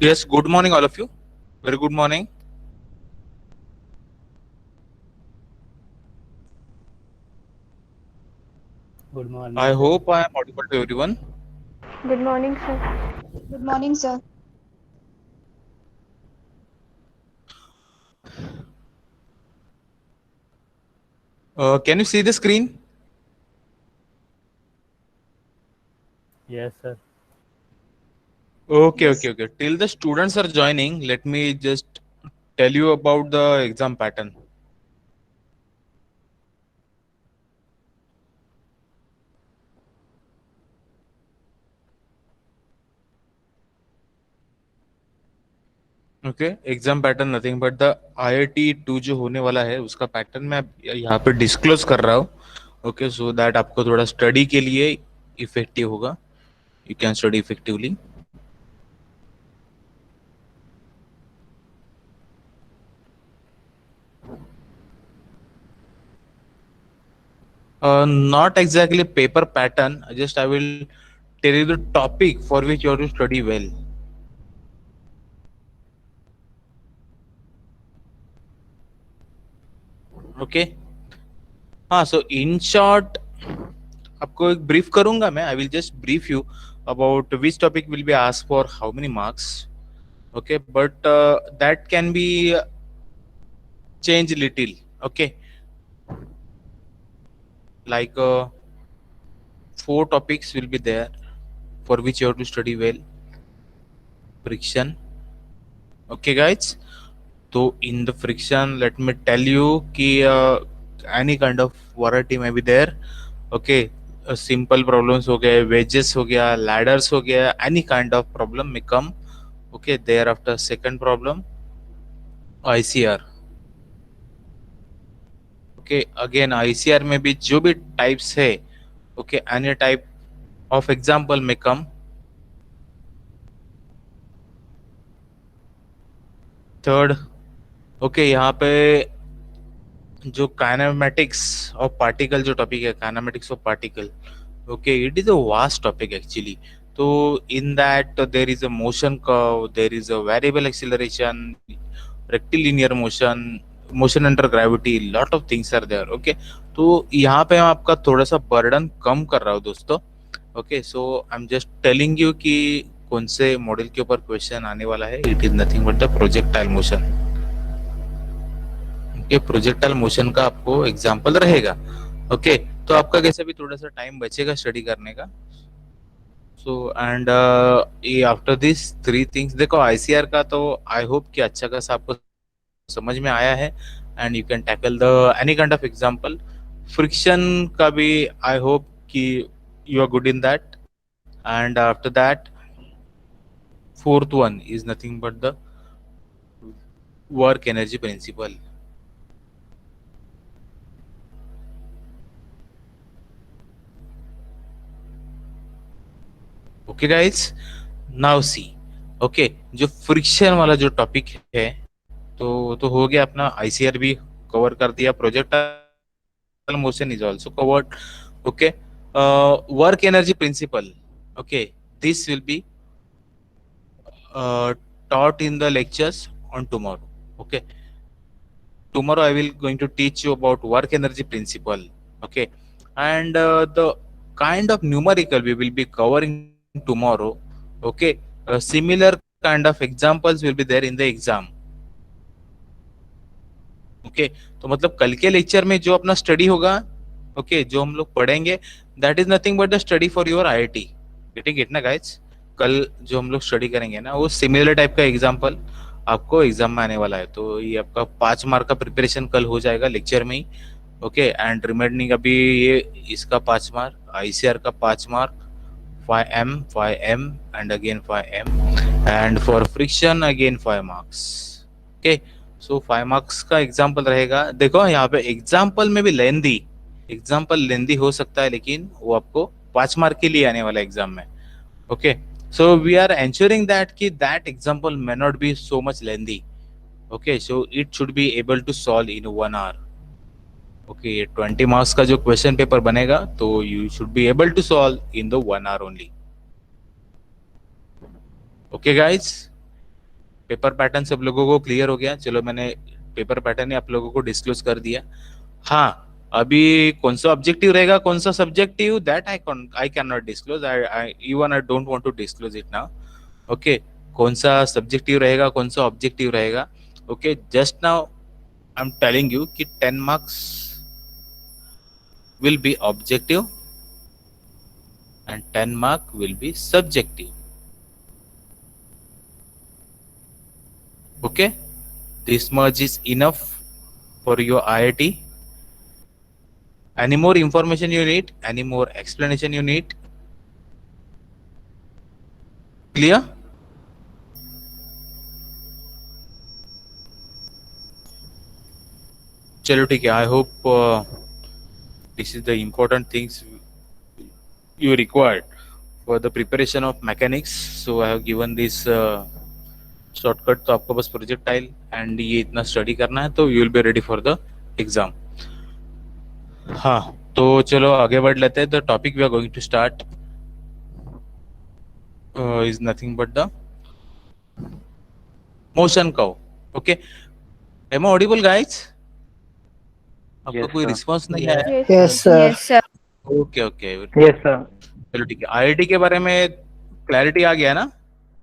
Yes, good morning, all of you. Very good morning. Good morning, I sir. hope I am audible to everyone. Good morning, sir. Good morning, sir. Can you see the screen? Yes, sir. Okay, okay, Yes. okay. Till the students are joining, let me just tell you about the exam pattern. Okay exam pattern nothing but the IIT 2 जो होने वाला है उसका pattern मैं यहाँ पे disclose कर रहा हूँ. ओके सो दैट आपको थोड़ा स्टडी के लिए इफेक्टिव होगा. You can study effectively. Not exactly paper pattern. Just I will tell you the topic for which you have to study well. Okay हाँ सो इन शॉर्ट आपको एक ब्रीफ करूंगा मैं. I will just brief you about which topic will be asked for how many marks. Okay but that can be change little. Okay like 4 topics will be there for which you have to study well. Friction. Okay guys, so in the friction let me tell you कि any kind of variety may be there. Okay, simple problems हो गए, wedges हो गया, ladders हो गया, any kind of problem may come. Okay, thereafter second problem ICR. Okay, again ICR में भी जो भी types है, okay, any type of example may come. Third okay यहाँ पे जो काइनेमेटिक्स ऑफ पार्टिकल जो टॉपिक है, kinematics of particle. Okay it is a vast topic actually. तो in that there is a motion curve, there is a variable acceleration, rectilinear motion, motion under gravity, lot of things are there. Okay तो यहाँ पे मैं आपका थोड़ा सा burden कम कर रहा हूँ दोस्तों. Okay so I am just telling you कि कौन से मॉडल के ऊपर क्वेश्चन आने वाला है. It is nothing but the projectile motion. Okay projectile motion का आपको एग्जांपल रहेगा. ओके तो आपका कैसे भी थोड़ा सा टाइम बचेगा स्टडी करने का. सो एंड ये आफ्टर दिस 3 थिंग्स देखो ICR का तो आई होप कि अच्छा खासा आपको समझ में आया है and you can tackle the any kind of example. Friction का भी आई होप कि you are good in that. And after that fourth one is nothing but the work energy principle. Okay guys now see. Okay जो friction वाला जो topic है तो हो गया अपना. ICR भी कवर कर दिया, projectile motion is also covered. Okay work energy principle. Okay this will be taught in the lectures on tomorrow. Okay tomorrow I will going to teach you about work energy principle. Okay and the kind of numerical we will be covering tomorrow. Okay similar kind of examples will be there in the exam. Okay तो मतलब कल के lecture में जो अपना study होगा, okay जो हम लोग पढ़ेंगे that is nothing but the study for your IIT. Getting it ना गाइस. कल जो हम लोग स्टडी करेंगे ना वो सिमिलर टाइप का एग्जांपल आपको एग्जाम में आने वाला है. तो ये आपका 5 मार्क का प्रिपरेशन कल हो जाएगा लेक्चर में ही. ओके एंड रिमेनिंग अभी ये इसका 5 मार्क, ICR का 5 mark, 5M and again 5M and for friction again 5 marks. Okay so 5 marks का एग्जाम्पल रहेगा. देखो यहाँ पे एग्जाम्पल में भी लेंदी हो सकता है लेकिन वो आपको 5 मार्क के लिए आने वाला एग्जाम में. Okay so we are ensuring that कि that example may not be so much lengthy. Okay so it should be able to solve in 1 hour. Okay 20 marks का जो क्वेश्चन पेपर बनेगा तो you should be able to solve in the 1 hour only. Okay guys paper pattern सब लोगों को clear हो गया? चलो मैंने पेपर पैटर्न आप लोगों को डिस्क्लोज कर दिया। हाँ, अभी कौन सा ऑब्जेक्टिव रहेगा कौन सा subjective, that I can not disclose, I even I don't want to disclose it now. Okay, कौन सा सब्जेक्टिव रहेगा कौन सा ऑब्जेक्टिव रहेगा, okay, just now I am telling you कि 10 marks will be objective and 10 mark will be subjective. Okay, this much is enough for your IIT. Any more information you need, any more explanation you need? Clear? चलो ठीक है, I hope this is the important things you required for the preparation of mechanics. So I have given this shortcut. तो आपको बस projectile and ये इतना study करना है तो you will be ready for the exam. हाँ, तो चलो आगे बढ़ लेते हैं। The topic we are going to start is nothing but the motion curve. Okay, am I audible guys? आपका कोई रिस्पांस नहीं है? Yes, sir. Okay okay, yes sir. चलो ठीक है। आईआईटी के बारे में क्लैरिटी आ गया ना?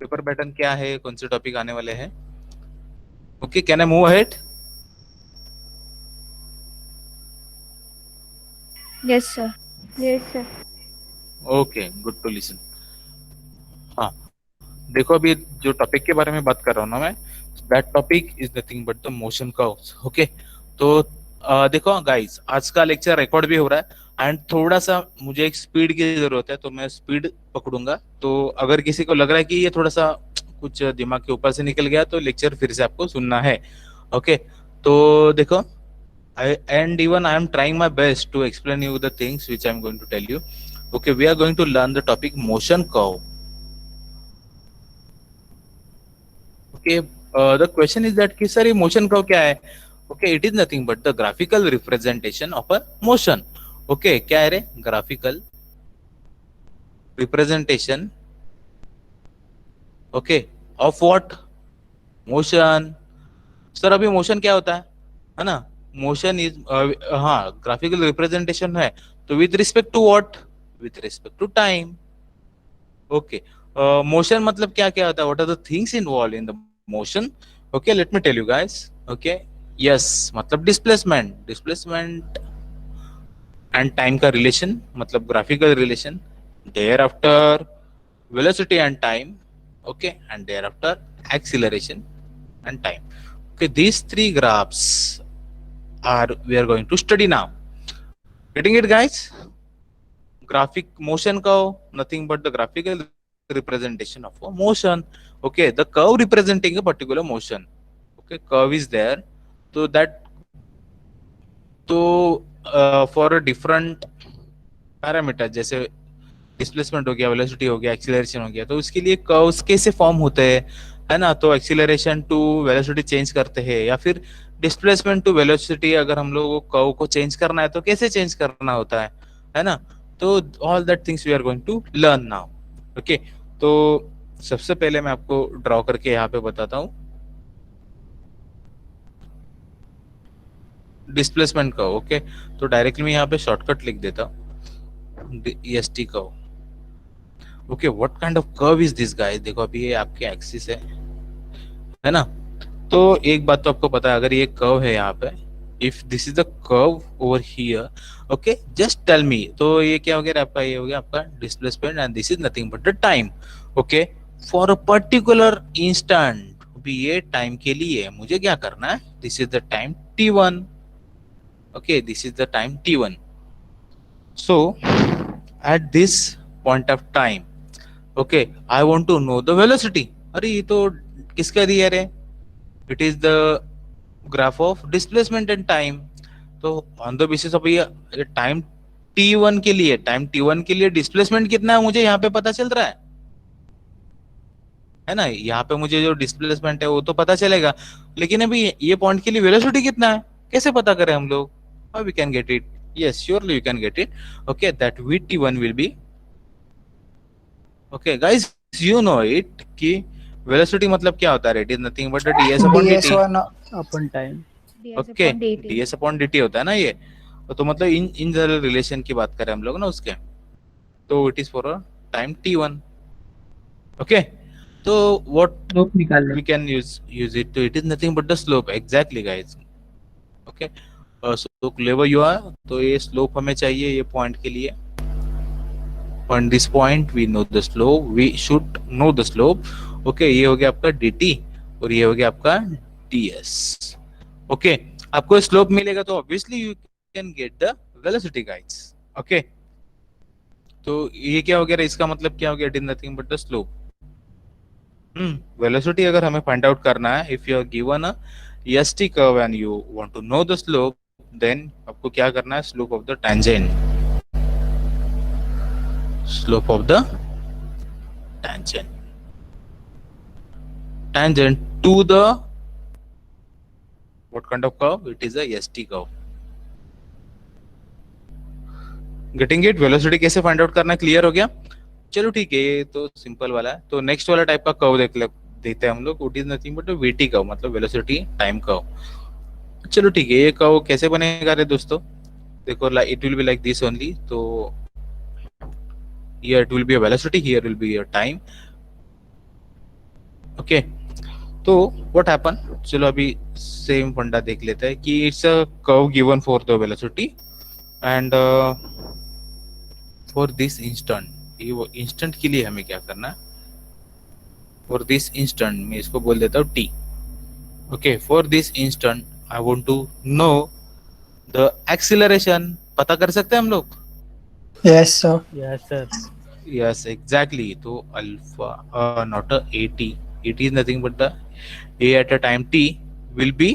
पेपर पैटर्न क्या है, कौन से टॉपिक आने वाले हैं? Okay, can I move ahead? Yes, sir. Yes, sir. Okay, good to listen. हाँ, देखो अभी जो टॉपिक के बारे में बात कर रहा हूँ ना मैं, that topic is nothing but the motion curves. Okay, तो देखो गाइस, आज का लेक्चर रिकॉर्ड भी हो रहा है एंड थोड़ा सा मुझे एक स्पीड की जरूरत है, तो मैं स्पीड पकड़ूंगा। तो अगर किसी को लग रहा है कि ये थोड़ा सा कुछ दिमाग के ऊपर से निकल गया तो लेक्चर फिर से आपको सुनना है। ओके, तो देखो, and even I am trying my best to explain you the things which I am going to tell you. Okay, we are going to learn the topic motion curve. Okay, the question is that कि sir ये motion curve क्या है? Okay, it is nothing but the graphical representation of a motion. Okay, क्या है रे? Graphical representation. Okay, of what? Motion. Sir अभी motion क्या होता है ना? मोशन इज हाँ, ग्राफिकल रिप्रेजेंटेशन है तो with respect to what? With respect to time. Okay, motion मतलब क्या क्या होता है? What are the things involve in the motion? Okay, let me tell you guys. Okay, yes, मतलब डिस्प्लेसमेंट, डिस्प्लेसमेंट एंड टाइम का relation, मतलब graphical relation, there after velocity and time, okay, and there after acceleration and time. Okay, these three graphs we are going to study now. Getting it, guys? Graphic motion curve, nothing but the graphical representation of a motion. Okay, the curve representing a particular motion. Okay, curve is there, so that for a different parameter, जैसे displacement हो गया, velocity हो गया, acceleration हो गया, तो उसके लिए कर्व्स कैसे फॉर्म होते हैं, है ना? तो एक्सीलरेशन टू वेलोसिटी चेंज करते हैं, या फिर डिस्प्लेसमेंट टू वेलोसिटी अगर हम लोग कर्व को चेंज करना है तो कैसे चेंज करना होता है ना? तो all that things we are going to learn now. Okay, तो सबसे पहले मैं आपको ड्रॉ करके यहाँ पे बताता हूँ डिस्प्लेसमेंट कर्व। ओके, तो डायरेक्टली मैं यहाँ पे शॉर्टकट लिख देता हूँ, EST curve. Okay, what kind of curve is this guys? देखो अभी ये आपके एक्सिस है ना? तो एक बात तो आपको पता है, अगर ये कर्व है यहाँ पे, if this is the curve over here, okay, just tell me, तो ये क्या हो गया आपका? ये हो गया आपका displacement and this is nothing but the time. Okay, for a particular instant, अभी ये टाइम के लिए मुझे क्या करना है? This is the time T1। Okay, this is the time T1। So at this point of time, okay, I want to know the velocity. अरे ये तो किसका दिया रे? It is the graph of displacement and time. तो on the basis of ये time T1 के लिए, टाइम T1 के लिए डिस्प्लेसमेंट कितना है मुझे यहाँ पे पता चल रहा है ना? यहाँ पे मुझे जो डिस्प्लेसमेंट है वो तो पता चलेगा, लेकिन अभी ये पॉइंट के लिए वेलोसिटी कितना है कैसे पता करें हम लोग? How we can get it? Yes, surely we can get it. Okay, that VT1 will be, okay guys, you know it कि वेलोसिटी मतलब क्या होता है? It is nothing but ds upon dt. ds1 upon time. ds okay, upon dt. ds upon dt होता है ना ये. तो मतलब इन जनरल रिलेशन की बात करें हम लोग ना उसके, तो it is for a time t1. Okay, तो व्हाट स्लोप निकाल ले. we can use it to, it is nothing but the slope. Exactly guys. Okay, so clever you are. तो ये slope हमें चाहिए ये पॉइंट के लिए. On this point we know the slope, we should know the slope. Okay, ये हो गया आपका dt और ये हो गया आपका ds. Okay, आपको स्लोप मिलेगा तो obviously you can get the velocity guys. Okay, तो ये क्या हो गया, इसका मतलब क्या हो गया? It is nothing but the slope. Velocity अगर हमें फाइंड आउट करना है, if you are given a st curve and you want to know the slope, then आपको क्या करना है? Slope of the tangent, slope of the tangent, tangent to the what kind of curve? It is a st curve. Getting it? Velocity कैसे find out करना, clear हो गया? चलो ठीक है, ये तो सिंपल वाला है. तो नेक्स्ट वाला टाइप का कर्व देखते हैं हम लोग. It is nothing but VT curve, मतलब वेलोसिटी टाइम कर्व. चलो ठीक है, ये कर्व कैसे बनेगा रे दोस्तों? देखो, it will be like this only. तो here it will be a velocity, here will be a time. Okay, तो व्हाट हैपन, चलो अभी सेम फंडा देख लेते हैं कि it's a curve given for the velocity and for this instant. ये वो इंस्टेंट के लिए हमें क्या करना है? फॉर दिस इंस्टेंट मैं इसको बोल देता हूँ t. Okay, for this instant I want to know the acceleration. पता कर सकते हैं हम लोग? Yes sir. Yes sir. Yes exactly. तो alpha not a at, it is nothing but the a at a time t will be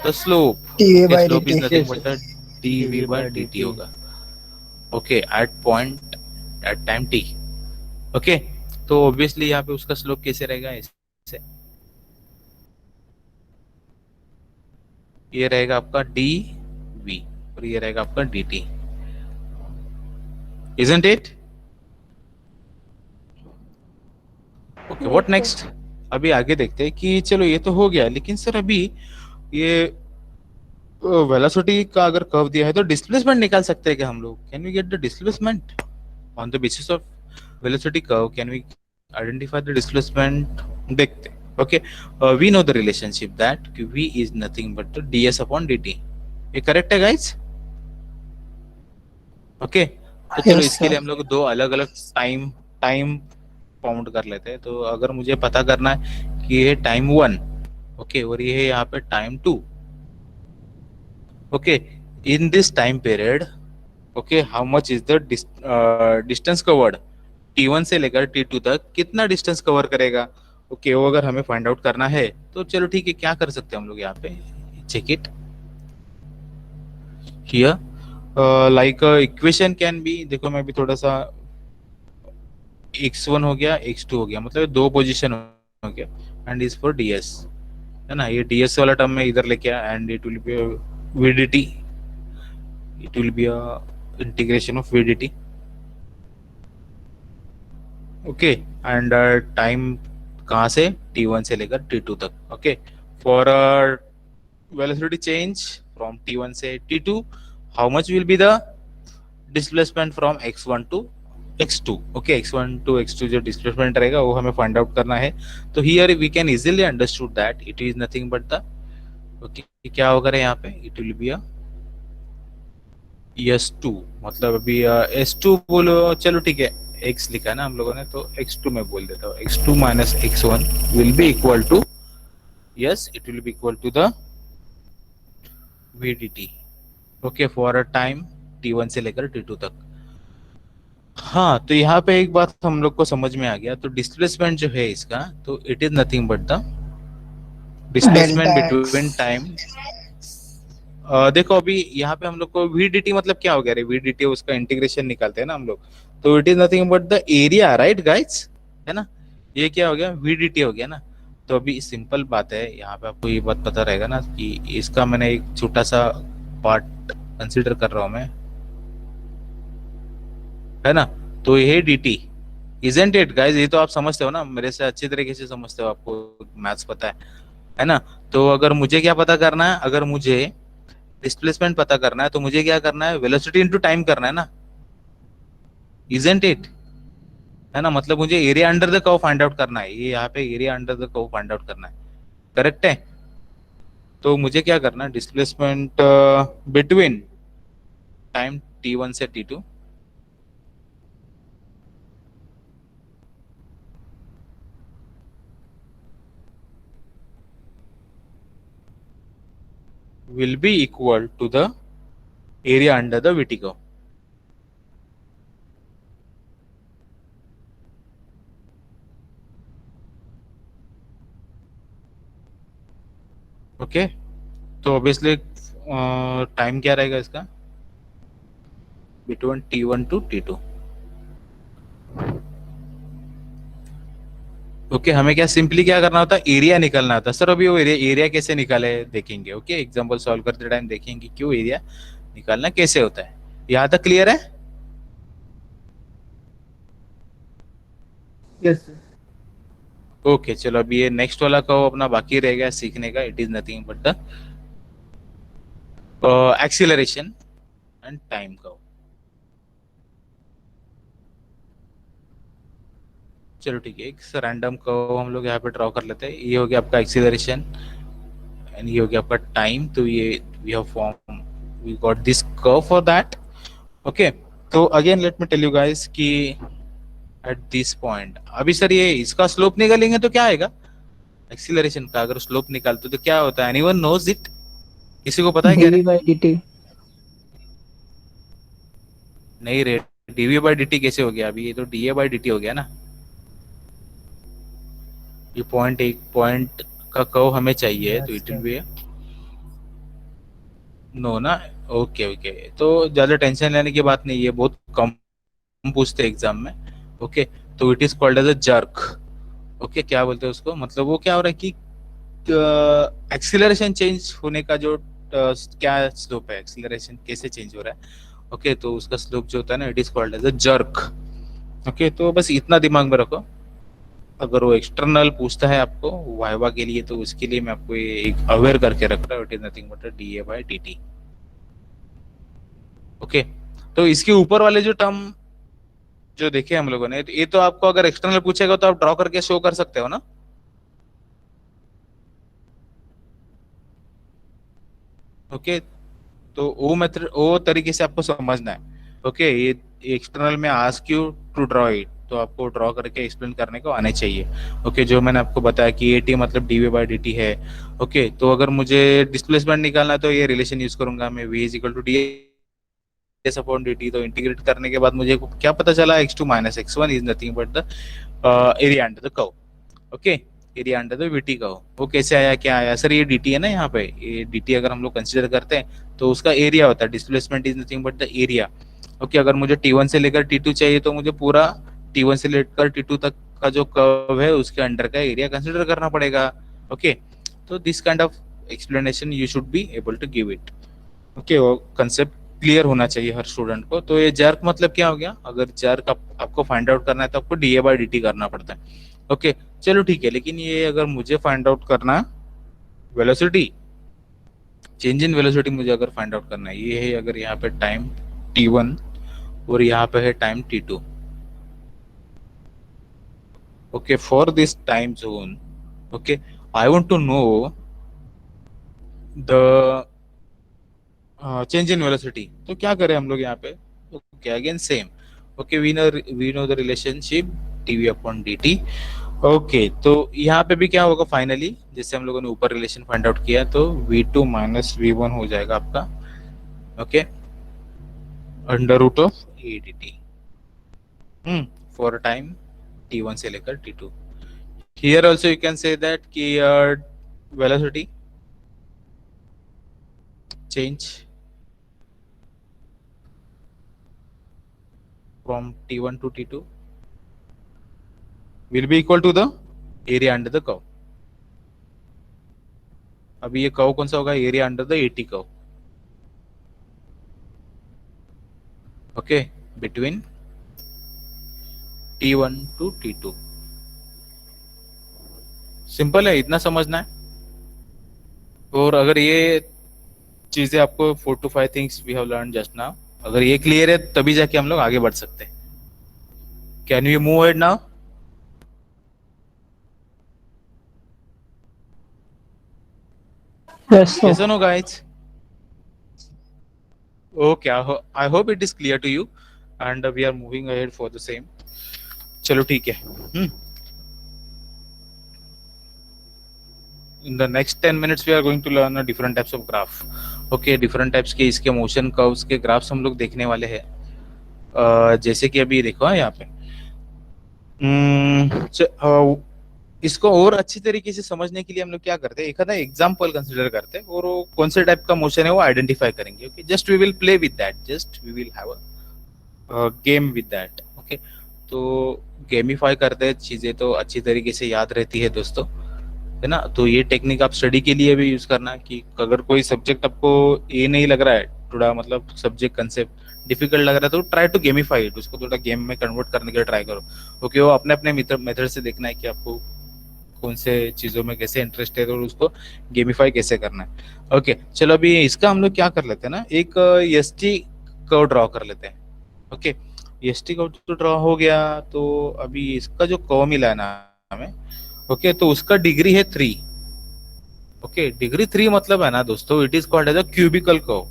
the slope. dv by slope is dt. nothing but the dv by dt होगा. Okay, at point at time t. Okay, तो obviously यहाँ पे उसका slope कैसे रहेगा? ऐसे ये रहेगा आपका dv और ये रहेगा आपका dt. Isn't it? Okay, what next? अभी आगे देखते हैं कि चलो ये तो हो गया, लेकिन सर अभी ये वेलोसिटी का अगर कर्व दिया है तो डिस्प्लेसमेंट निकाल सकते हैं क्या हम लोग? Can we get the displacement on the basis of velocity curve? Can we identify the displacement? देखते हैं. Okay, we know the relationship that v is nothing but ds upon dt. ये करेक्ट है गाइस? ओके, तो चलो Yes, इसके sir. लिए हम लोग दो अलग अलग टाइम काउंट कर लेते हैं. तो अगर मुझे पता करना है कि ये टाइम 1, ओके, और ये है यहाँ पे time 2. Okay, in this time period, okay, how much is the distance covered? t1 से लेकर t2 तक कितना डिस्टेंस कवर करेगा? ओके, वो अगर हमें फाइंड आउट करना है तो चलो ठीक है, क्या कर सकते हैं हम लोग यहाँ पे? Check it here. Like equation can be, देखो मैं भी थोड़ा सा, x1 हो गया, x2 हो गया, मतलब दो पोजीशन हो गया. एंड इज फॉर ds, है ना? ये ds वाला टर्म में इधर लेके आया and it will be vdt, it will be a integration of vdt. Okay, and time कहाँ से? t1 से लेकर t2 तक. Okay, for velocity change from t1 से t2, how much will be the displacement from x1 to x2? Okay, x1 to x2 जो displacement रहेगा वो हमें फाइंड आउट करना है. तो here we can easily understood that it is nothing but the, okay, क्या होगा यहाँ पे? It will be a s2, मतलब अभी s2 बोलो, चलो ठीक है, x लिखा है ना हम लोगों ने, तो x2 में बोल देता हूँ. x2 minus x1 will be equal to, yes, it will be equal to the vdt. Okay, for a time t1 से लेकर t2 तक. हाँ, तो यहाँ पे एक बात हम लोग को समझ में आ गया. तो डिस्प्लेसमेंट जो है इसका, तो it is nothing but the displacement Delta x. Between time. देखो अभी यहाँ पे हम लोग को vdt मतलब क्या हो गया रे? vdt उसका इंटीग्रेशन निकालते हैं ना हम लोग, तो it is nothing but the area, right guys? है ना? ये क्या हो गया? vdt हो गया ना. तो अभी सिंपल बात है, यहाँ पे आपको ये बात पता रहेगा ना कि इसका मैंने एक छोटा सा पार्ट कंसिडर कर रहा हूं मैं, है ना? तो ये dt, इजंट इट गाइस, ये तो आप समझते हो ना, मेरे से अच्छी तरीके से समझते हो, आपको मैथ्स पता है ना? तो अगर मुझे क्या पता करना है, अगर मुझे डिस्प्लेसमेंट पता करना है तो मुझे क्या करना है, वेलोसिटी इनटू टाइम करना है ना, इजंट इट, है ना? मतलब मुझे area under the curve find out करना है, ये यहाँ पे area under the curve find out करना है, करेक्ट है? तो मुझे क्या करना है, डिस्प्लेसमेंट बिटवीन टाइम t1 से t2, will be equal to the area under the VT curve. Okay, तो ऑब्वियसली टाइम क्या रहेगा इसका, between t1 to t2। Okay, हमें क्या सिंपली क्या करना होता है, एरिया निकालना होता है। सर अभी वो एरिया कैसे निकाले देखेंगे, ओके, एग्जांपल सॉल्व करते टाइम देखेंगे क्यों एरिया निकालना कैसे होता है। यहाँ तक क्लियर है? Yes, sir. ओके चलो, अभी ये नेक्स्ट वाला कहो अपना बाकी रह गया सीखने का, it is nothing but the acceleration and time कहो। चलो ठीक है, एक रैंडम कहो हम लोग यहाँ पे ड्रॉ कर लेते हैं। ये हो गया आपका एक्सीलरेशन एंड ये हो गया आपका टाइम। तो ये we have form, we got this curve for that. Okay, तो again let me tell you guys कि एट दिस पॉइंट, अभी सर ये इसका स्लोप निकालेंगे तो क्या आएगा, एक्सीलरेशन का अगर स्लोप निकालते तो क्या होता है, एनीवन नोज इट? किसी को पता है क्या? dv by dt. नहीं रे, डीवी बाई डी कैसे हो गया, अभी ये तो डी ए बाई डी हो गया ना। ये पॉइंट, एक पॉइंट का कर्व हमें चाहिए तो इट विल बी नो ना। ओके ओके, तो ज्यादा टेंशन लेने की बात नहीं है, बहुत कम पूछते हैं एग्जाम में। ओके, तो it is called as a jerk. Okay, क्या बोलते हैं उसको, मतलब वो क्या हो रहा है कि एक्सीलरेशन चेंज होने का जो क्या स्लोप है, एक्सीलरेशन कैसे चेंज हो रहा है। ओके, तो उसका स्लोप जो होता है ना, it is called as a jerk. Okay, तो बस इतना दिमाग में रखो। अगर वो एक्सटर्नल पूछता है आपको वाइवा के लिए, तो उसके लिए मैं आपको ये एक अवेयर करके रख रहा हूँ, it is nothing but D A by d T. Okay, तो इसके ऊपर वाले जो टर्म जो देखे हम लोगों ने, तो ये तो आपको अगर एक्सटर्नल पूछेगा तो आप ड्रॉ करके शो कर सकते हो ना। ओके, तो वो मेथड, वो तरीके से आपको समझना है। ओके, ये एक्सटर्नल में ask you to draw it, तो आपको ड्रॉ करके एक्सप्लेन करने को आने चाहिए। ओके, जो मैंने आपको बताया कि ए टी मतलब d v by d t है। ओके, तो अगर मुझे डिस्प्लेसमेंट निकालना है तो ये रिलेशन यूज करूंगा मैं, V is equal to D S upon D T. तो इंटीग्रेट करने के बाद मुझे क्या पता चला, X two minus X one is nothing but the area under the curve. Okay, area under the VT curve. वो कैसे आया, क्या आया सर, ये डीटी है ना यहाँ पे, ये डीटी अगर हम लोग कंसिडर करते हैं तो उसका एरिया होता है, displacement is nothing but the area. Okay, अगर मुझे T1 से लेकर T2 चाहिए तो मुझे पूरा T1 से लेकर T2 तक का जो कर्व है उसके अंडर का एरिया कंसिडर करना पड़ेगा। ओके, तो this kind of explanation you should be able to give it. Okay, वो कंसेप्ट क्लियर होना चाहिए हर स्टूडेंट को। तो ये जर्क मतलब क्या हो गया, अगर जर्क आपको फाइंड आउट करना है तो आपको D A by d T करना पड़ता है। ओके, चलो ठीक है, लेकिन ये अगर मुझे फाइंड आउट करना वेलोसिटी, चेंज इन वेलोसिटी मुझे अगर फाइंड आउट करना है, ये है अगर यहाँ पे टाइम T1 और यहाँ पे है time T2। Okay, for this time zone, okay, I want to know the change in velocity. तो क्या करें हम लोग यहाँ पे, okay again same. Okay, we know the relationship dv upon dt। Okay, तो यहाँ पे भी क्या होगा फाइनली, जैसे हम लोगों ने ऊपर रिलेशन फाइंड आउट किया, तो v2 माइनस v1 हो जाएगा आपका, okay, under root of A D T for time T1 से लेकर T2। Here also you can say that कि velocity change from T1 to T2 will be equal to the area under the curve। अभी ये curve कौन सा होगा, area under the AT curve. Okay, between T1 to T2। Simple है, इतना समझना है। और अगर ये चीजें आपको 4 to 5 things we have learn just now, अगर ये क्लियर है तभी जाके हम लोग आगे बढ़ सकते हैं। Can we move head now? Yes, sir. Yes or no, guys? Okay, I hope it is clear to you, and we are moving ahead for the same. चलो ठीक है। In the next 10 minutes we are going to learn a different types of graph. Okay, different types के इसके motion curves के graphs हम लोग देखने वाले हैं। जैसे कि अभी देखो यहाँ पे इसको और अच्छी तरीके से समझने के लिए हम लोग क्या करते हैं, एक आधा एग्जाम्पल कंसिडर करते हैं और वो कौन से टाइप का मोशन है वो आइडेंटिफाई करेंगे। Okay, just we will play with that, just we will have a game with that. Okay, तो गेमिफाई करते हैं चीजें तो अच्छी तरीके से याद रहती है दोस्तों, है ना। तो ये टेक्निक आप स्टडी के लिए भी यूज करना कि अगर कोई सब्जेक्ट आपको ये नहीं लग रहा है, थोड़ा मतलब सब्जेक्ट कंसेप्ट डिफिकल्ट लग रहा है, तो ट्राई टू गेमिफाई इट, उसको थोड़ा गेम में कन्वर्ट करने के लिए ट्राई करो। ओके, वो अपने अपने मेथड से देखना है कि आपको कौन से चीजों में कैसे इंटरेस्ट है और उसको गेमिफाई कैसे करना है। ओके, चलो अभी इसका हम लोग क्या कर लेते हैं ना, एक एसटी कर्व ड्रॉ कर लेते हैं। ओके, एसटी कर्व तो ड्रॉ हो गया, तो अभी इसका जो कर्व मिला है ना हमें, ओके, तो उसका डिग्री है 3। ओके, डिग्री 3 मतलब है ना दोस्तों, it is called as a cubical curve.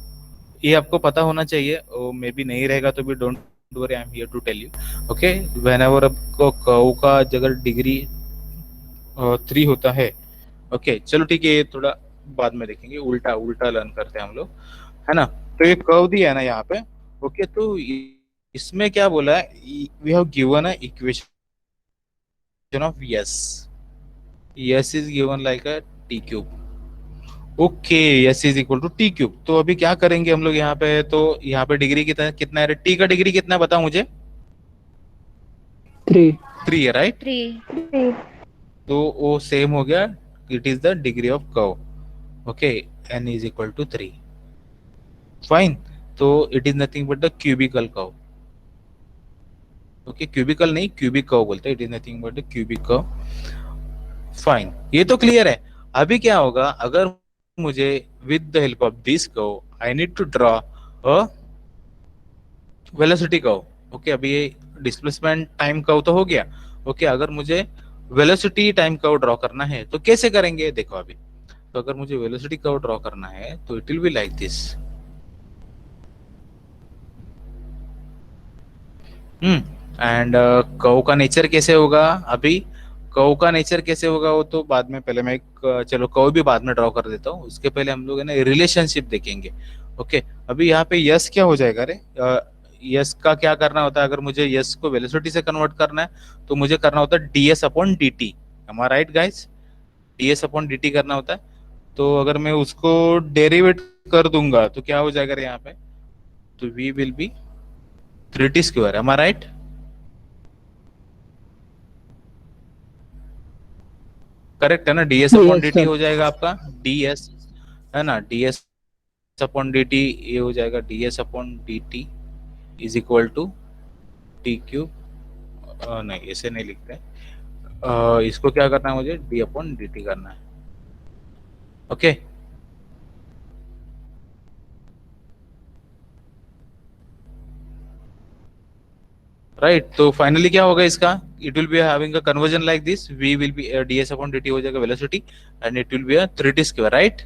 ये आपको पता होना चाहिए, और मे बी नहीं रहेगा तो भी don't worry, I am here to tell you. Okay, whenever आपको कर्व का अगर डिग्री 3 होता है, ओके, चलो ठीक है, ये थोड़ा बाद में देखेंगे, उल्टा उल्टा लर्न करते हैं हम लोग, है ना। तो ये कर्व दिया है ना यहाँ पे। ओके, तो इसमें क्या बोला है, we have given a equation of y, y is given like a t cube. Okay, y is equal to t cube. तो अभी क्या करेंगे हम लोग यहाँ पे, तो यहाँ पे डिग्री कितना कितना है, टी का डिग्री कितना है बताओ मुझे। 3. 3 है, राइट। 3. तो वो सेम हो गया, it is the degree of curve. Okay, n is equal to 3, fine. तो it is nothing but the cubical curve. Okay, cubical नहीं, क्यूबिक कर्व बोलते हैं, it is nothing but the cubic curve. Fine, ये तो clear है। अभी क्या होगा, अगर मुझे with the help of this curve I need to draw a velocity curve. Okay, अभी ये डिस्प्लेसमेंट टाइम कर्व तो हो गया। ओके, अगर मुझे वेलोसिटी टाइम कर्व ड्रॉ करना है तो कैसे करेंगे, देखो अभी। तो अगर मुझे वेलोसिटी कर्व ड्रॉ करना है तो it will be like this. And curve का नेचर कैसे होगा, अभी कर्व का नेचर कैसे होगा वो तो बाद में, पहले मैं एक चलो कर्व भी बाद में ड्रॉ कर देता हूँ, उसके पहले हम लोग है ना रिलेशनशिप देखेंगे। ओके, अभी यहाँ पे यस क्या हो जाएगा, रे यस का क्या करना होता है, अगर मुझे यस को वेलोसिटी से कन्वर्ट करना है तो मुझे करना होता है ds upon dt। Am I right guys, ds upon dt करना होता है। तो अगर मैं उसको डेरिवेट कर दूंगा तो क्या हो जाएगा रे यहाँ पे, तो v will be 3t square. Am I right. Correct है ना, ds upon Yes, dt sir. हो जाएगा आपका ds, है ना, ds अपॉन dt ये हो जाएगा ds upon dt is equal to t cube. नहीं, ऐसे नहीं लिखते हैं। इसको क्या करना है मुझे, d अपॉन dt करना है। Okay, right. तो फाइनली क्या होगा इसका, it will be having a conversion like this, v will B ds upon dt हो जाएगा velocity, and it will be a 3t square, right.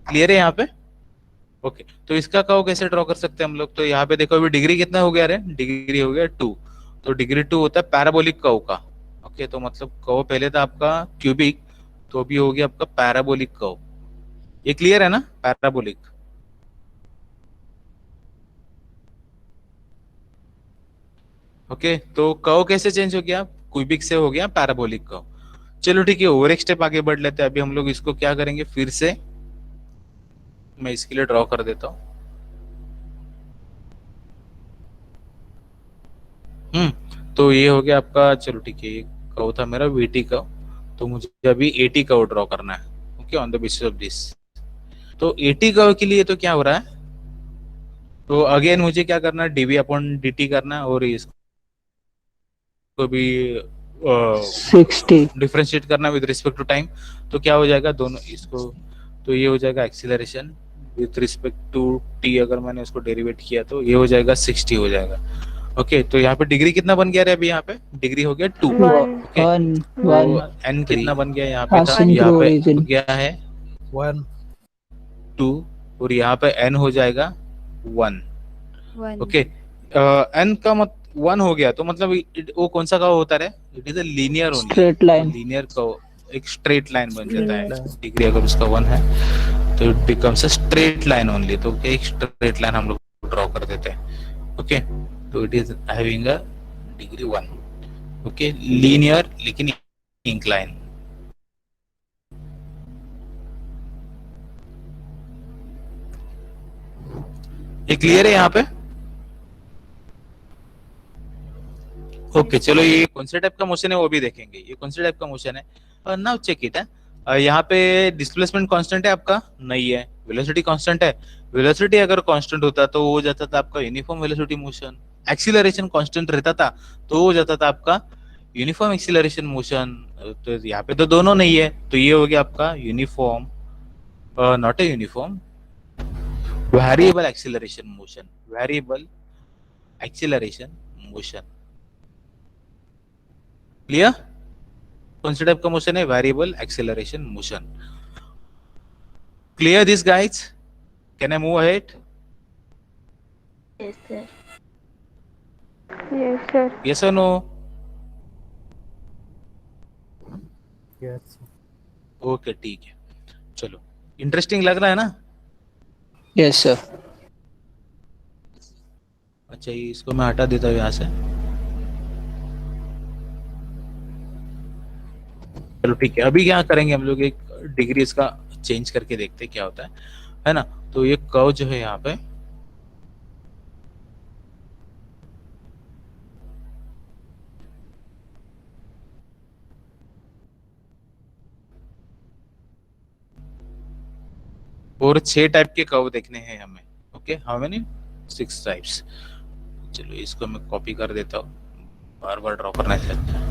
Clear है यहाँ पे। ओके, तो इसका कर्व कैसे ड्रॉ कर सकते हैं हम लोग, तो यहाँ पे देखो अभी डिग्री कितना हो गया रे, डिग्री हो गया 2। तो डिग्री 2 होता है पैराबोलिक कर्व का। ओके, तो मतलब कर्व पहले था आपका क्यूबिक, तो अभी हो गया आपका पैराबोलिक कर्व। ये क्लियर है ना, पैराबोलिक। ओके, तो कर्व कैसे चेंज हो गया, क्यूबिक से हो गया पैराबोलिक कर्व। चलो ठीक है, और एक स्टेप आगे बढ़ लेते हैं। अभी हम लोग इसको क्या करेंगे, फिर से मैं इसके लिए ड्रॉ कर देता हूँ। तो ये हो गया आपका, चलो ठीक है, ये कर्व था मेरा वीटी कर्व, तो मुझे अभी एटी कर्व ड्रॉ करना है। Okay, on the basis of this. तो एटी कर्व के लिए तो क्या हो रहा है, तो अगेन मुझे क्या करना है, डीवी अपॉन dt करना है, और इसको इसको भी 60. डिफरेंशिएट करना विद रिस्पेक्ट टू टाइम, तो क्या हो जाएगा दोनों इसको, तो ये हो जाएगा acceleration with respect to t, अगर मैंने उसको डेरिवेट किया तो ये हो जाएगा 60 हो जाएगा। ओके, तो यहाँ पे डिग्री कितना बन गया रे अभी, यहाँ पे डिग्री हो गया 2। One. Okay, One. तो एन कितना बन गया यहाँ पे था, Passing यहाँ through पे origin. हो गया है 2 और यहाँ पे एन हो जाएगा 1। One. ओके, एन का मत 1 हो गया तो मतलब वो कौन सा कर्व होता है, it is a linear only, Straight line. Linear curve, एक स्ट्रेट लाइन बन जाता है। Linear. डिग्री अगर उसका 1 है तो it becomes a straight line only, तो एक स्ट्रेट लाइन हम लोग ड्रॉ कर देते हैं। ओके, तो it is having a degree 1। Okay, linear लेकिन इंक्लाइन। ये क्लियर है यहाँ पे? ओके, चलो ये कौन से टाइप का मोशन है वो भी देखेंगे, ये कौन से टाइप का मोशन है। नाउ चेक इट है, यहाँ पे डिस्प्लेसमेंट कांस्टेंट है आपका, नहीं है। वेलोसिटी कांस्टेंट है, वेलोसिटी अगर कांस्टेंट होता तो वो हो जाता था आपका uniform velocity motion. Acceleration constant रहता था तो हो जाता था आपका यूनिफॉर्म एक्सीलरेशन मोशन। तो यहाँ पे तो दोनों नहीं है, तो ये हो गया आपका uniform, not a uniform, variable acceleration motion, variable acceleration motion. Clear? कौन से टाइप का मोशन है? Variable acceleration motion. Clear this guys? Can I move ahead? Yes, sir. Yes, sir. Yes और नो? Yes. ओके, ठीक है, चलो। Interesting लग रहा है ना? Yes, sir. अच्छा, ये इसको मैं हटा देता हूँ यहाँ से। चलो ठीक है, अभी क्या करेंगे हम लोग, एक डिग्री इसका चेंज करके देखते हैं क्या होता है ना। तो ये कर्व जो है यहाँ पे, और 6 टाइप के कर्व देखने हैं हमें। Okay, how many? 6 टाइप्स। चलो इसको मैं कॉपी कर देता हूँ, बार बार ड्रॉ करना है।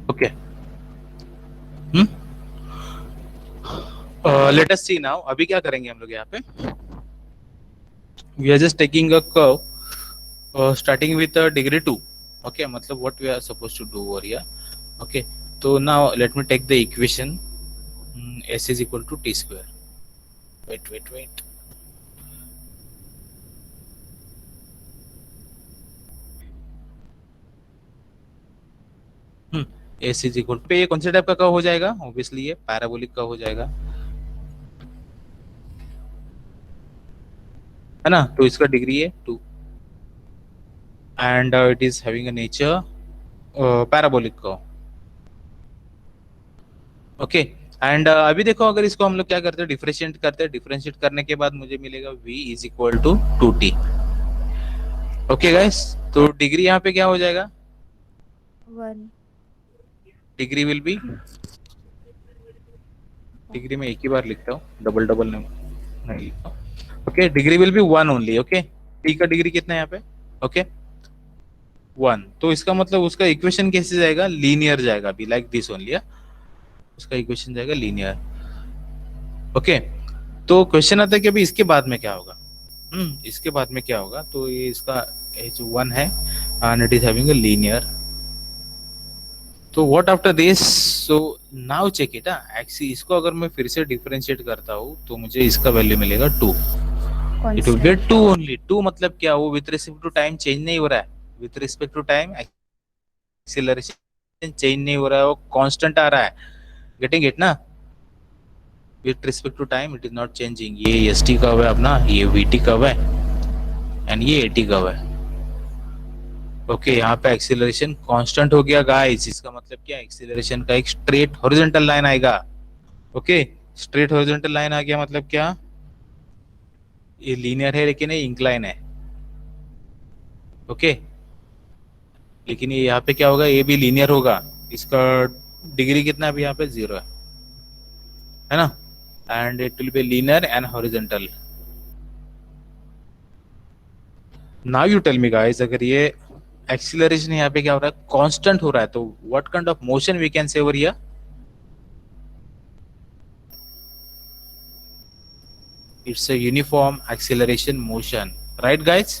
Okay, let us see now. अभी क्या करेंगे हम लोग यहाँ पे, we are just taking a curve starting with degree 2। Okay, मतलब what we are suppose to do over here. Okay, तो now let me take the equation s is equal to t square. Wait. s is equal पे ये कौन से type का curve हो जाएगा? Obviously ये पैराबोलिक कर्व हो जाएगा, है ना। तो इसका डिग्री है 2 and it is having a nature parabolic curve. Okay, and अभी देखो, अगर इसको हम लोग क्या करते हैं, डिफरेंशिएट करने के बाद मुझे मिलेगा v is equal to 2t। Okay guys, तो डिग्री यहाँ पे क्या हो जाएगा? One. Degree will be, degree में एक ही बार लिखता हूँ, डबल नहीं लिखता हूँ। Okay, degree will B 1 only. Okay, T का डिग्री कितना है यहाँ पे? ओके, 1। तो इसका मतलब उसका इक्वेशन कैसे जाएगा? लीनियर जाएगा, बी लाइक दिस ओनली। उसका इक्वेशन जाएगा लीनियर। ओके, तो क्वेश्चन आता है कि अभी इसके बाद में क्या होगा। इसके बाद में क्या होगा, तो ये इसका h1 है and it is having a linear. तो what after this? So now check it. Actually इसको अगर मैं फिर से डिफरेंशिएट करता हूँ तो मुझे इसका वैल्यू मिलेगा 2। It will get 2 only. 2 मतलब क्या? वो with respect to time change नहीं हो रहा है, with respect to time acceleration change नहीं हो रहा है, वो कांस्टेंट आ रहा है. गेटिंग इट ना? With respect to time it is not changing. ये एस टी कर्व है अपना, ये वी टी कर्व है एंड ये ए टी कर्व है. ओके यहाँ पे एक्सीलरेशन कांस्टेंट हो गया गाइस. इसका मतलब क्या, एक्सीलरेशन का एक स्ट्रेट हॉरिजॉन्टल लाइन आएगा. ओके स्ट्रेट हॉरिजॉन्टल लाइन आ गया मतलब क्या, ये लीनियर है लेकिन ये इंक्लाइन है. ओके लेकिन ये यहाँ पे क्या होगा, ये भी लीनियर होगा. इसका डिग्री कितना है, यहाँ पे 0 है ना. And it will be linear and horizontal. Now you tell me guys, अगर ये एक्सीलरेशन यहाँ पे क्या हो रहा है, कांस्टेंट हो रहा है, तो what kind of motion we can say over here? It's a uniform acceleration motion, right guys?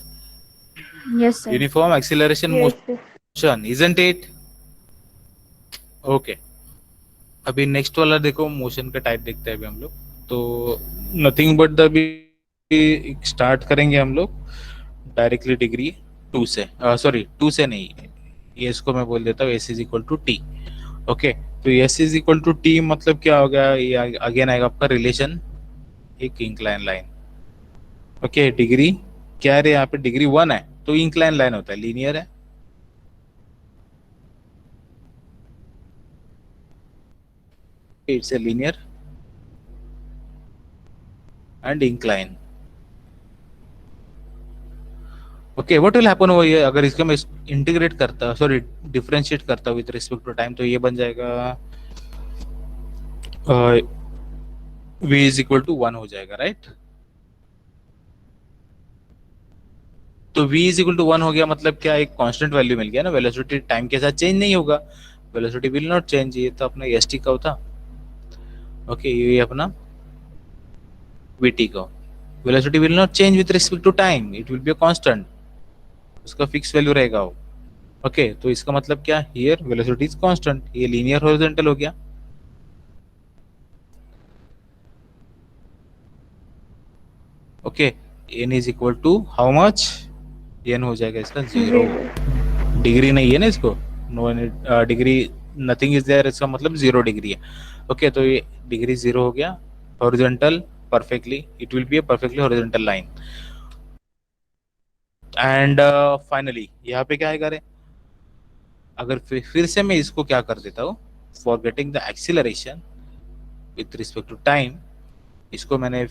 Yes, sir. Uniform acceleration Yes, sir. motion, isn't it? Okay. अभी नेक्स्ट वाला देखो, मोशन का टाइप देखते हैं अभी हम लोग. तो नथिंग बट द अभी स्टार्ट करेंगे हम लोग डायरेक्टली डिग्री 2 से, सॉरी 2 से नहीं, ये इसको मैं बोल देता हूँ S is equal to T. Okay तो S is equal to T मतलब क्या हो गया, ये अगेन आएगा आपका रिलेशन, एक इंक्लाइन लाइन. ओके डिग्री क्या है यहाँ पे, डिग्री 1 है तो इंक्लाइन लाइन होता है, लीनियर है. It's a linear and incline. Okay what will happen over here, अगर इसको मैं इंटीग्रेट करता, सॉरी डिफरेंशिएट करता विद रिस्पेक्ट टू टाइम, तो ये बन जाएगा v इज इक्वल टू 1 हो जाएगा, राइट? तो v इज इक्वल टू 1 हो गया मतलब क्या, एक कांस्टेंट वैल्यू मिल गया ना. वेलोसिटी टाइम के साथ चेंज नहीं होगा, वेलोसिटी विल नॉट चेंज. ये तो अपना एस टी का था. ओके ये अपना वी टी का. Velocity will not change with respect to time, it will be a constant, उसका फिक्स वैल्यू रहेगा वो. ओके तो इसका मतलब क्या, हियर वेलोसिटी इज कांस्टेंट, ये लीनियर हॉरिजॉन्टल हो गया. Okay n is equal to how much, n हो जाएगा इसका 0. डिग्री नहीं है ना इसको, no degree nothing is there, इसका मतलब 0 डिग्री है. ओके तो ये डिग्री 0 हो गया, horizontal perfectly, it will be a perfectly horizontal line. And finally यहाँ पे क्या आएगा रे, अगर फिर से मैं इसको क्या कर देता हूँ, for getting the acceleration with respect to time, इसको मैंने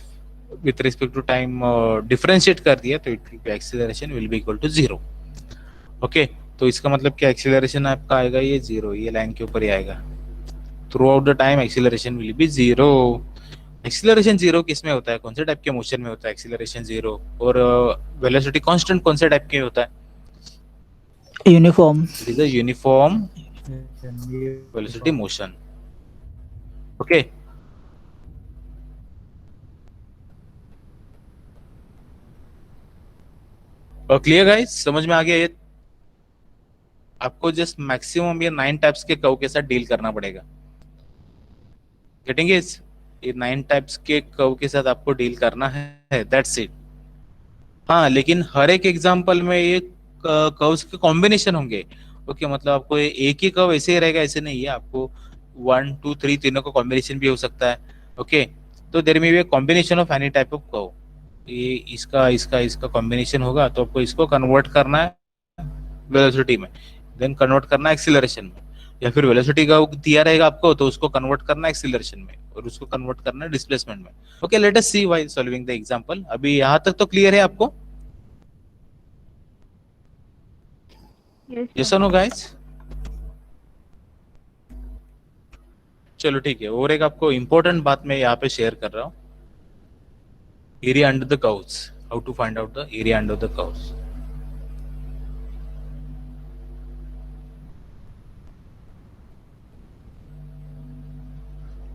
with respect to time differentiate कर दिया, तो it will be acceleration will be equal to 0. Okay तो इसका मतलब क्या, एक्सीलरेशन आपका आएगा ये 0, ये लाइन के ऊपर ही आएगा. Through out the time acceleration will B 0. Acceleration 0 किस में होता है, कौन से टाइप के मोशन में होता है एक्सीलरेशन 0? और वेलोसिटी कांस्टेंट कौन से टाइप के होता है? Uniform. It is a uniform velocity motion. Okay clear guys, समझ में आ गया ये? आपको जस्ट मैक्सिमम ये 9 टाइप्स के कर्व के साथ डील करना पड़ेगा. Getting it? ये 9 टाइप्स के कर्व के साथ आपको डील करना है, दैट्स इट. हाँ लेकिन हर एक एग्जांपल में ये कर्व्स के कॉम्बिनेशन होंगे. ओके मतलब आपको एक ही कर्व ऐसे ही रहेगा ऐसे नहीं है, आपको 1 2 3 तीनों का कॉम्बिनेशन भी हो सकता है. ओके तो there may be a combination of any type of curve. ये इसका इसका इसका कॉम्बिनेशन होगा, तो आपको इसको कन्वर्ट करना है वेलोसिटी में, देन कन्वर्ट करना है एक्सीलरेशन में, या फिर वेलोसिटी का दिया रहेगा आपको तो उसको कन्वर्ट करना है एक्सीलरेशन में, और उसको कन्वर्ट करना है डिस्प्लेसमेंट में. Okay let us see while solving the example. अभी यहाँ तक तो क्लियर है आपको? यस और नो गाइस? चलो ठीक है. और एक आपको इंपॉर्टेंट बात मैं यहाँ पे शेयर कर रहा हूँ, area under the curves, how to find out the area under the curves.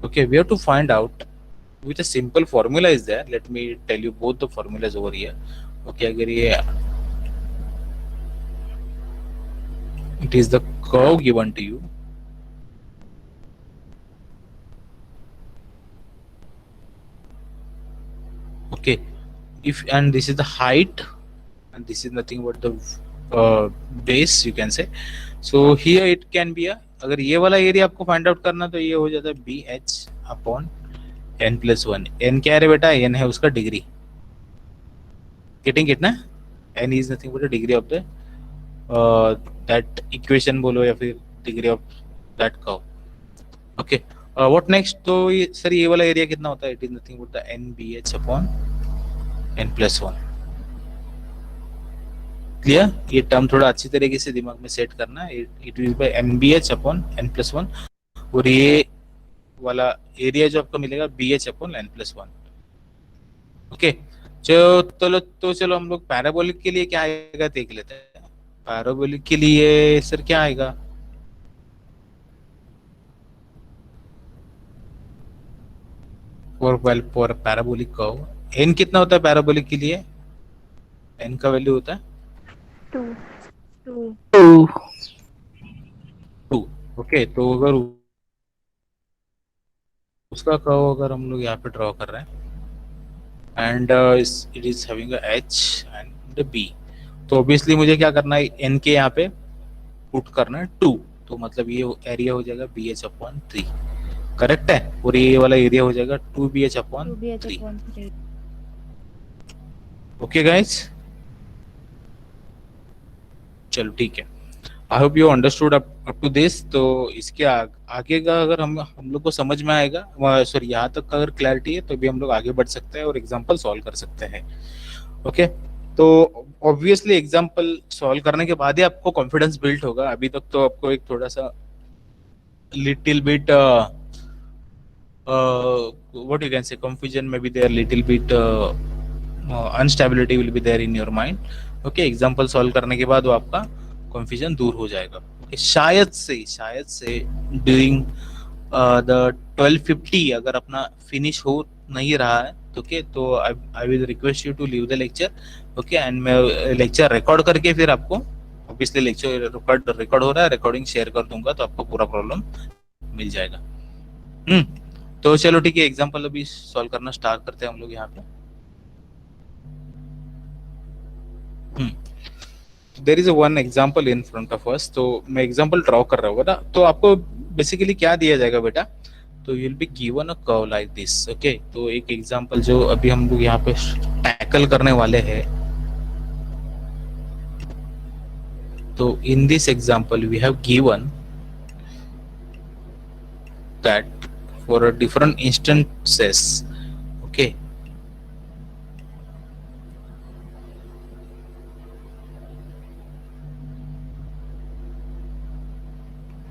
Okay, we have to find out with a simple formula is there. Let me tell you both the formulas over here. Okay, अगर ये it is the curve given to you. Okay, if and this is the height and this is nothing but the base, you can say. So here it can be a अगर ये वाला area आपको find out करना तो ये हो जाता है B H upon N plus one. N क्या है रे बेटा? एन है उसका डिग्री। गेटिंग कितना? N is nothing but degree of the that equation बोलो या फिर degree of that curve. Okay, what next? तो ये सर ये वाला एरिया कितना होता है? It is nothing but the N B H upon N plus one. Clear? ये टर्म थोड़ा अच्छी तरीके से दिमाग में सेट करना है। It will be N B H upon N plus one, और ये वाला एरिया जो आपको मिलेगा B H upon N plus one. Okay, तो चलो हम लोग पैराबोलिक के लिए क्या आएगा देख लेते हैं। पैराबोलिक के लिए सर क्या आएगा? फॉर पैराबोलिक कर्व एन कितना होता है पैराबोलिक के लिए? एन का वैल्यू होता है 2. 2. 2। ओके, तो अगर उसका कर्व अगर हम लोग यहाँ पे ड्रॉ कर रहे हैं and it is having a H and B, तो ऑब्वियसली मुझे क्या करना है? एन के यहाँ पे पुट करना है 2, तो मतलब ये एरिया हो जाएगा बी एच अपॉन 3। करेक्ट है? और ये वाला एरिया हो जाएगा 2 B H upon 3। Okay guys, चलो ठीक है। I hope you understood up to this. तो इसके आगे का अगर हम लोग को समझ में आएगा, सॉरी यहाँ तक का अगर क्लैरिटी है तो भी हम लोग आगे बढ़ सकते हैं और एग्जांपल सॉल्व कर सकते हैं। ओके, तो ऑब्वियसली एग्जांपल सॉल्व करने के बाद ही आपको कॉन्फिडेंस बिल्ड होगा। अभी तक तो आपको एक थोड़ा सा little bit what you can say confusion may be there, little bit instability will be there in your mind. Okay, example solve करने के बाद वो आपका कंफ्यूजन दूर हो जाएगा। okay, शायद से ड्यूरिंग द 12:50 अगर अपना फिनिश हो नहीं रहा है ओके, तो I will request you to leave the lecture. Okay, and मैं लेक्चर रिकॉर्ड करके फिर आपको, ऑब्वियसली लेक्चर रिकॉर्ड हो रहा है, रिकॉर्डिंग शेयर कर दूंगा तो आपको पूरा प्रॉब्लम मिल जाएगा। तो चलो ठीक है, एग्जांपल अभी सॉल्व करना स्टार्ट करते हैं हम लोग यहाँ पे। There is one example in front of us, तो मैं एग्जांपल ड्रॉ कर रहा हूँ ना, तो आपको बेसिकली क्या दिया जाएगा बेटा? तो you will be given a curve like this. Okay, तो एक एग्जांपल जो अभी हम लोग यहाँ पे टैकल करने वाले हैं, तो in this example we have given that for a different instances, okay,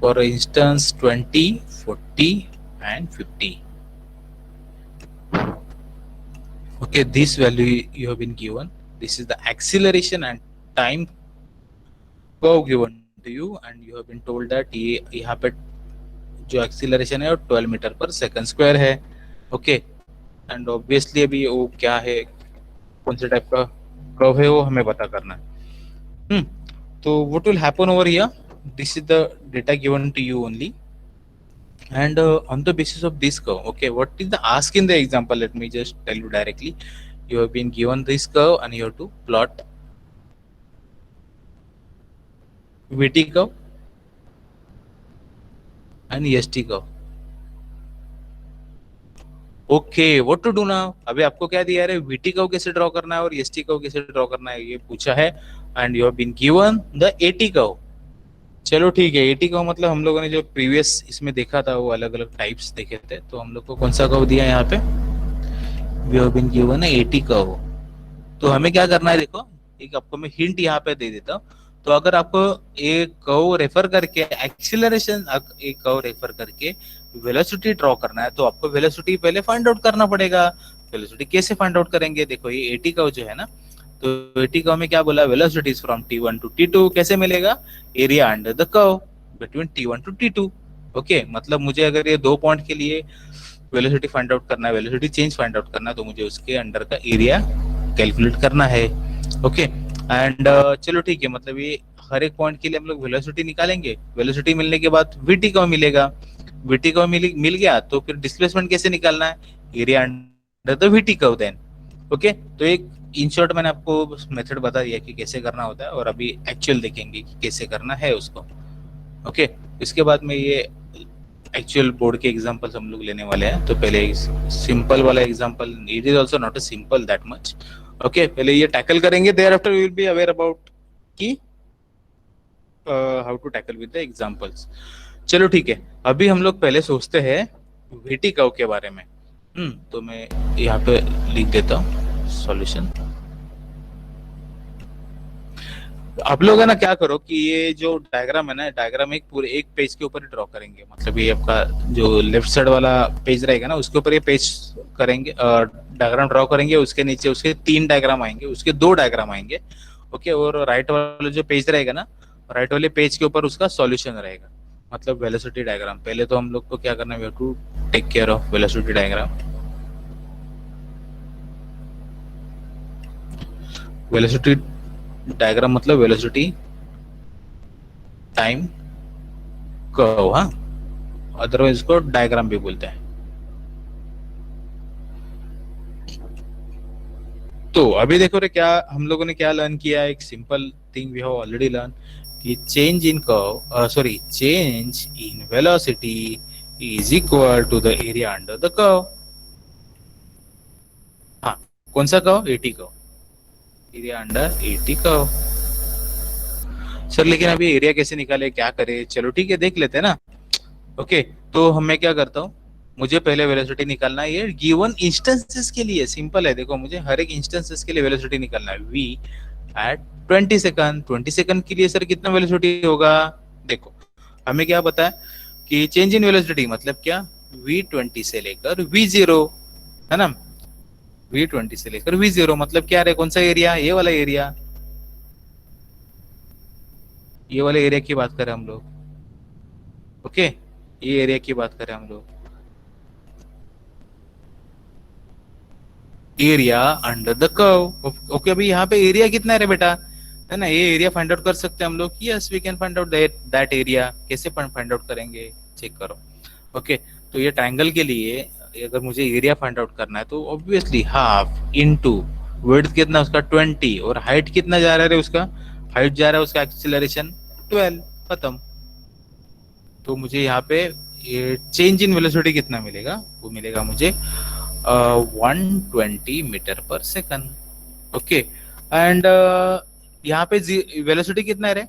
for instance 20, 40 and 50. Okay, this value you have been given. This is the acceleration and time curve given to you, and you have been told that ये यहाँ पे जो acceleration है वो 12 metre पर second square है। Okay, and obviously अभी वो क्या है, कौन से टाइप का कर्व है वो हमें पता करना है। तो what will happen over here? This is the data given to you only, and on the basis of this curve, okay, what is the ask in the example? Let me just tell you directly. You have been given this curve and you have to plot VT curve and EST curve. Okay, what to do now? अभी आपको क्या दिया है? VT curve कैसे draw करना है और EST curve कैसे ड्रॉ करना है ये पूछा है, and you have been given the AT curve. चलो ठीक है, AT कर्व मतलब हम लोगों ने जो प्रीवियस इसमें देखा था वो अलग अलग टाइप्स देखे थे, तो हम लोग को कौन सा कर्व दिया है यहाँ पे? वी हैव बीन गिवन है AT कर्व। तो हमें क्या करना है? देखो, एक आपको मैं हिंट यहाँ पे दे देता हूँ। तो अगर आपको एक कर्व रेफर करके एक्सीलरेशन, एक कर्व रेफर करके वेलोसिटी ड्रॉ करना है, तो आपको वेलोसिटी पहले फाइंड आउट करना पड़ेगा। वेलोसिटी कैसे फाइंड आउट करेंगे? देखो, ये AT कर्व जो है ना, तो AT कर्व में क्या बोला? Velocity is from T1 to T2। कैसे मिलेगा? Area under the curve between T1 to T2। Okay, मतलब मुझे अगर ये दो पॉइंट के लिए वेलोसिटी फाइंड आउट करना है, वेलोसिटी चेंज फाइंड आउट करना है, तो मुझे उसके अंडर का एरिया कैलकुलेट करना है। ओके, एंड चलो ठीक है, मतलब ये हर एक पॉइंट के लिए हम लोग वेलोसिटी निकालेंगे। वेलोसिटी मिलने के बाद VT कर्व मिलेगा। VT कर्व मिल गया तो फिर डिस्प्लेसमेंट कैसे निकालना है? Area under the VT curve then. Okay, तो एक इन शॉर्ट मैंने आपको मेथड बता दिया कि कैसे करना होता है, और अभी एक्चुअल देखेंगे कि कैसे करना है उसको। ओके, इसके बाद में ये एक्चुअल बोर्ड के एग्जांपल्स हम लोग लेने वाले हैं। तो पहले सिंपल वाला example, it is also not a simple that much. Okay, पहले ये टैकल करेंगे, thereafter we will be aware about कि how to tackle with the examples. चलो ठीक है, अभी हम लोग पहले सोचते हैं वीटी कर्व के बारे में। तो मैं यहाँ पे लिख देता हूँ सॉल्यूशन। आप लोग है ना क्या करो कि ये जो डायग्राम है ना, डायग्राम एक पूरे एक पेज के ऊपर ही ड्रॉ करेंगे। मतलब ये आपका जो लेफ्ट साइड वाला पेज रहेगा ना, उसके ऊपर ये पेज करेंगे, डायग्राम ड्रॉ करेंगे। उसके नीचे उसके 3 डायग्राम आएंगे, उसके 2 डायग्राम आएंगे। ओके, और राइट वाला जो पेज रहेगा ना, राइट वाले पेज के ऊपर उसका सॉल्यूशन रहेगा, मतलब वेलोसिटी डायग्राम। पहले तो हम लोग को क्या करना है, we have to take care of velocity diagram. Velocity diagram मतलब वेलोसिटी टाइम कर्व, हाँ, अदरवाइज इसको डायग्राम भी बोलते हैं। तो अभी देखो रे, क्या हम लोगों ने क्या लर्न किया, एक simple thing we have already learn कि change in velocity is equal to the area under the curve. हाँ, कौन सा कर्व? AT curve, area under AT curve. Sir लेकिन अभी एरिया कैसे निकाले, क्या करे? चलो ठीक है, देख लेते हैं ना। ओके, तो मैं क्या करता हूँ, मुझे पहले वेलोसिटी निकालना है। ये गिवन इंस्टेंसेस के लिए सिंपल है। देखो, मुझे हर एक इंस्टेंसेस के लिए वेलोसिटी निकालना है। v एट 20 सेकंड, 20 सेकंड के लिए सर कितना वेलोसिटी होगा? देखो, हमें क्या पता है कि चेंज इन वेलोसिटी मतलब क्या, v20 से लेकर v0, है ना। v20 से लेकर v0 मतलब क्या है, कौन सा एरिया? ये वाला एरिया, ये वाले एरिया की बात करें हम लोग। ओके, ये एरिया की बात करें हम लोग, area under the curve. Okay, अभी यहाँ पे एरिया कितना है रे बेटा, है ना। ये एरिया फाइंड आउट कर सकते हैं हम लोग। Yes, we can find out that area. कैसे फाइंड आउट करेंगे, चेक करो। ओके, तो ये ट्रायंगल के लिए अगर मुझे एरिया फाइंड आउट करना है तो ऑब्वियसली हाफ इनटू विड्थ कितना उसका 20, और हाइट कितना जा रहा है उसका, हाइट जा रहा है उसका एक्सीलरेशन 12, खत्म। तो मुझे यहाँ पे ये चेंज इन वेलोसिटी कितना मिलेगा, वो मिलेगा मुझे 120 मीटर पर सेकंड। ओके, एंड यहाँ पे वेलोसिटी कितना है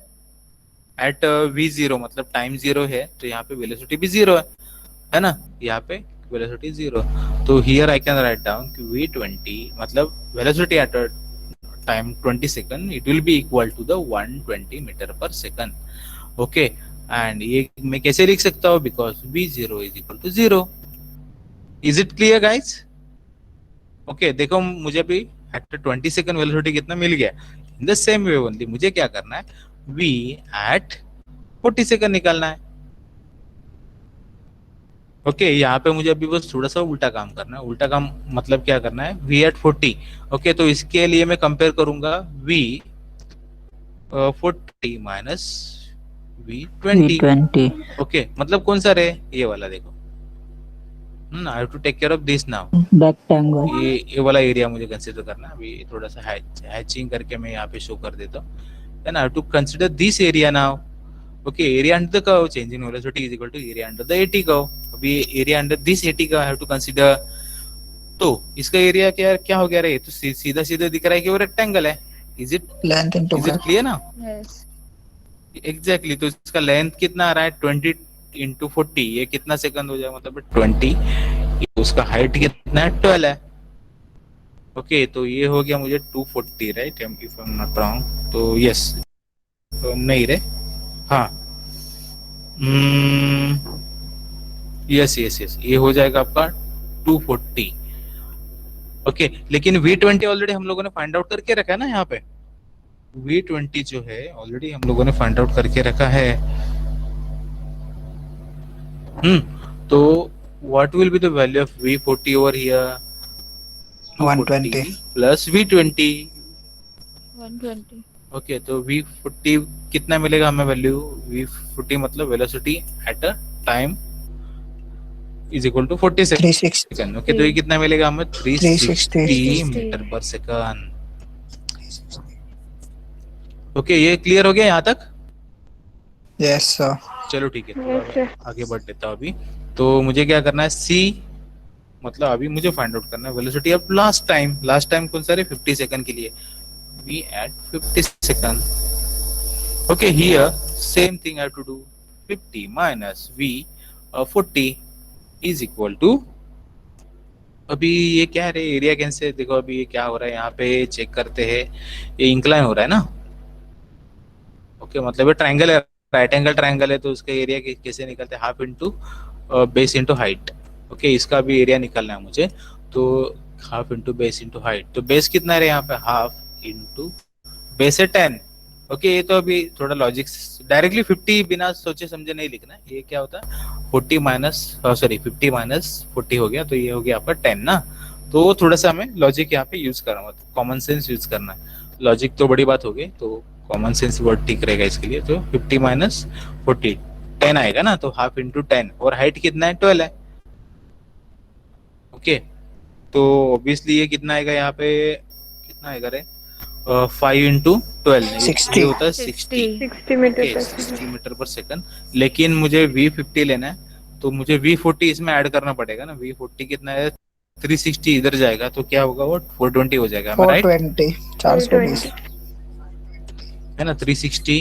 एट v0, मतलब टाइम 0 है, तो यहाँ पे वेलोसिटी भी 0 है ना। यहाँ पे वेलोसिटी 0, तो here I can write down कि v20 मतलब velocity at time 20 second, it will be equal to the 120 metre पर सेकंड। ओके, एंड ये मैं कैसे लिख सकता हूँ, because v0 is equal to 0। Is it clear guys? Okay, देखो मुझे अभी एट 20 सेकंड वेलोसिटी कितना मिल गया। इन द सेम वे ओनली मुझे क्या करना है, v एट 40 सेकंड निकालना है। ओके, यहाँ पे मुझे अभी बस थोड़ा सा उल्टा काम करना है। उल्टा काम मतलब क्या करना है, v एट 40। ओके, तो इसके लिए मैं कंपेयर करूंगा v 40 माइनस v20। ओके, मतलब कौन सा रे, ये वाला देखो। I have to take care of this now. Rectangle. ये वाला एरिया मुझे कंसीडर करना है। अभी थोड़ा सा हैचिंग करके मैं यहाँ पे शो कर देता हूँ। Then I have to consider this area now. Okay, area under the curve, change in velocity is equal to area under the AT curve. अभी area under this AT curve I have to consider. तो इसका area क्या हो गया रे, तो सीधा सीधा दिख रहा है कि वो रेक्टेंगल है। Is it clear now? Yes. Exactly, तो इसका लेंथ कितना आ रहा है 20 इंटू 40, ये कितना सेकंड हो जाएगा, मतलब 20। उसका हाइट कितना है 12 है। ओके, तो ये हो गया मुझे 240, right, if I am not wrong. तो यस, तो नहीं रे, हाँ, यस यस यस, ये हो जाएगा आपका 240। ओके, लेकिन v20 ऑलरेडी हम लोगों ने फाइंड आउट करके रखा है ना। यहाँ पे v20 जो है ऑलरेडी हम लोगों ने फाइंड आउट करके रखा है। तो what will be the value of v40 over here? 120 plus v20। 120. Okay, तो v40 कितना मिलेगा हमें वैल्यू, v40 मतलब velocity at a time is equal to 40 second. Okay, तो ये कितना मिलेगा हमें, 360 मीटर पर सेकंड। ओके, ये क्लियर हो गया यहाँ तक? Yes sir. चलो ठीक है, Yes, थोड़ा sir. आगे बढ़ लेता हूँ अभी। तो मुझे क्या करना है, सी मतलब अभी मुझे फाइंड आउट करना है वेलोसिटी ऑफ लास्ट टाइम कौन सा है, 50 सेकंड के लिए, V at 50 second. Okay, here same thing I have to do, 50 minus V 40 is equal to, अभी ये क्या है रे, एरिया कैंसिल, देखो अभी ये क्या हो रहा है यहाँ पे, चेक करते हैं, ये इंक्लाइन हो रहा है ना। ओके, मतलब ये ट्रायंगल है, राइट एंगल ट्रायंगल है, तो उसका एरिया कैसे निकलते हैं, half into base into height. Okay, इसका भी एरिया निकालना है मुझे, तो half into base into height, तो बेस कितना है यहाँ पे, हाफ इंटू बेस है 10। ओके, ये तो अभी थोड़ा लॉजिक, डायरेक्टली 50 बिना सोचे समझे नहीं लिखना है, ये क्या होता है 40 माइनस सॉरी 50 माइनस 40 हो गया, तो ये हो गया आपका 10 ना। तो थोड़ा सा हमें लॉजिक यहाँ पे यूज करना, मतलब कॉमन सेंस यूज करना है, लॉजिक तो बड़ी बात हो गई, तो कॉमन सेंस वर्ड ठीक रहेगा इसके लिए। तो 50 माइनस 40 10 आएगा ना, तो हाफ इंटू 10, और हाइट कितना है 12 है। ओके, तो ऑब्वियसली ये कितना आएगा यहाँ पे, कितना आएगा रे, 5 इंटू 12 60 होता है 60 60 मीटर ओके, पर 60 मीटर पर सेकंड। लेकिन मुझे V50 लेना है, तो मुझे V40 इसमें ऐड करना पड़ेगा ना, V40 कितना है 360 इधर जाएगा, तो क्या होगा वो 420 हो जाएगा, राइट 420 420 है ना। 360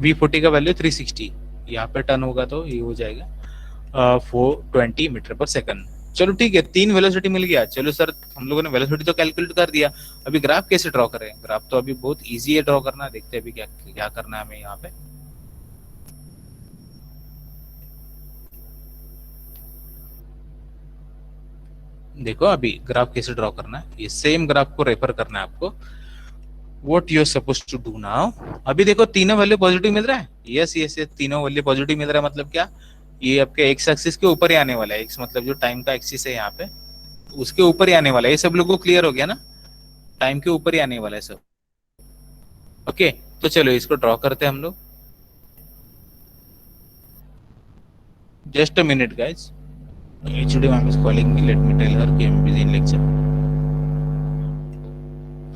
V40 का वैल्यू 360, यहाँ पे टर्न होगा तो ये हो जाएगा 420 मीटर पर सेकंड। चलो ठीक है, 3 वेलोसिटी मिल गया। चलो सर, हम लोगों ने वेलोसिटी तो कैलकुलेट कर दिया, अभी ग्राफ कैसे ड्रॉ करें, ग्राफ तो अभी बहुत इजी है ड्रॉ करना, देखते हैं अभी क्या क्या करना है हमें यहाँ पे। देखो अभी ग्राफ कैसे ड्रॉ करना है, ये सेम ग्राफ को रेफर करना है आपको, what you are supposed to do now. अभी देखो तीनों वैल्यू पॉजिटिव मिल रहा है, यस यस यस, तीनों वैल्यू पॉजिटिव मिल रहा है, मतलब क्या, ये आपके एक्स एक्सिस के ऊपर ही आने वाला है, एक्स मतलब जो टाइम का एक्सिस है यहाँ पे, उसके ऊपर ही आने वाला है, ये सब लोगों को क्लियर हो गया ना, टाइम के ऊपर ही आने वाला है सब। ओके, तो चलो इसको ड्रॉ करते हैं हम लोग, just a minute guys, HOD ma'am is calling me, let me tell her कि I am busy in lecture.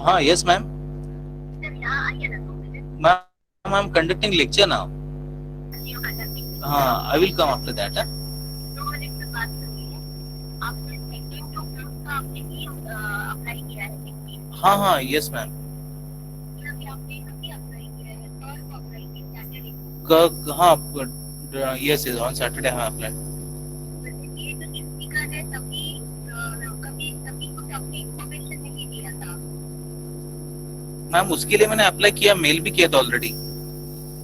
हाँ yes ma'am, ma'am I am conducting lecture now, हाँ I will come after that. हाँ हाँ yes ma'am, हाँ yes yes on Saturday हाँ apply. Ma'am उसके लिए मैंने अप्लाई किया, मेल भी किया था ऑलरेडी,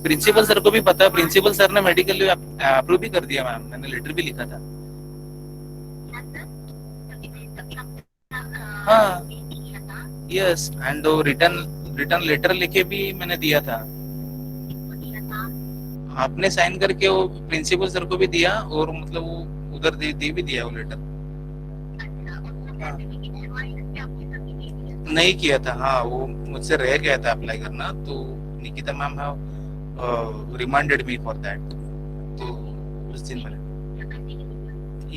प्रिंसिपल सर को भी पता है, प्रिंसिपल सर ने मेडिकल अप्रूव भी कर दिया मैम, मैंने लेटर भी लिखा था। हाँ यस, एंड रिटर्न लेटर लिखे भी मैंने दिया था, आपने साइन करके वो प्रिंसिपल सर को भी दिया, और मतलब वो उधर दे भी दिया वो लेटर। नहीं किया था, हाँ वो मुझसे रह गया था अप्लाई करना, तो Nikita ma'am have reminded me for that, तो उस दिन मैंने,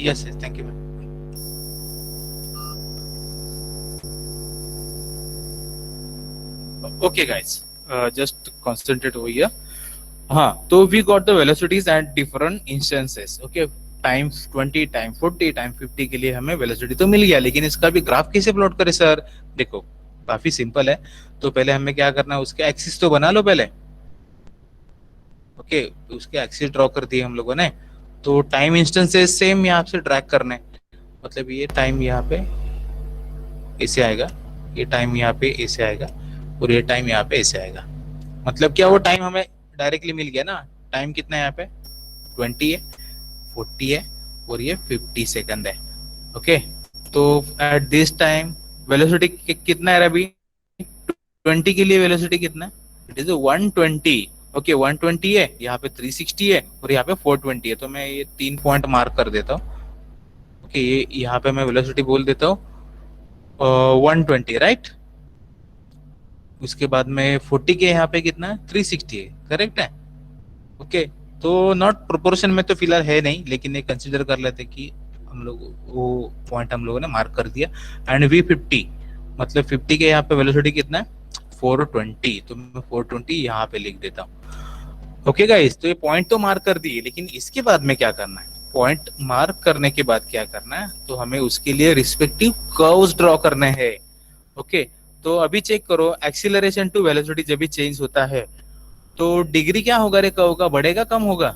yes yes thank you ma'am. Okay guys, just concentrate over here। हाँ, तो we got the velocities at different instances. Okay, time 20 time 40 time 50 के लिए हमें वेलोसिटी तो मिल गया, लेकिन इसका भी ग्राफ कैसे प्लॉट करें सर, देखो काफी सिंपल है। तो पहले हमें क्या करना है, उसके एक्सिस तो बना लो पहले। ओके, उसके एक्सिस ड्रॉ कर दिए हम लोगों ने, तो टाइम इंस्टेंसेस सेम यहाँ से ट्रैक करने, मतलब ये टाइम यहाँ पे ऐसे आएगा, ये टाइम यहाँ पे ऐसे आएगा, और ये टाइम यहाँ पे ऐसे आएगा। मतलब क्या, वो टाइम हमें डायरेक्टली मिल गया ना, टाइम कितना है यहाँ पे 20 है, 40 है, और ये 50 सेकंड है। ओके, तो एट दिस टाइम वेलोसिटी कितना है अभी, 20 के लिए वेलोसिटी कितना है, इट इज 120। ओके 120 है, यहाँ पे 360 है, और यहाँ पे 420 है, तो मैं ये 3 पॉइंट मार्क कर देता हूँ। ओके, ये यहाँ पे मैं वेलोसिटी बोल देता हूँ 120, राइट। उसके बाद में 40 के यहाँ पे कितना है 360 है, करेक्ट है। ओके, तो नॉट प्रोपोर्शन में तो फिलहाल है नहीं, लेकिन ये कंसीडर कर लेते कि हम लोग वो पॉइंट हम लोगों ने मार्क कर दिया। एंड V50 मतलब 50 के यहाँ पे वेलोसिटी कितना है 420, तो मैं 420 यहाँ पे लिख देता हूँ। ओके गाइस, तो ये पॉइंट तो मार्क कर दिए, लेकिन इसके बाद में क्या करना है? पॉइंट मार्क करने के बाद क्या करना है? तो हमें उसके लिए रिस्पेक्टिव कर्व्स ड्रॉ करने हैं। ओके, तो अभी चेक करो, एक्सीलरेशन टू वेलोसिटी जब भी चेंज होता है तो डिग्री क्या होगा रे कर्व का? बढ़ेगा कम होगा?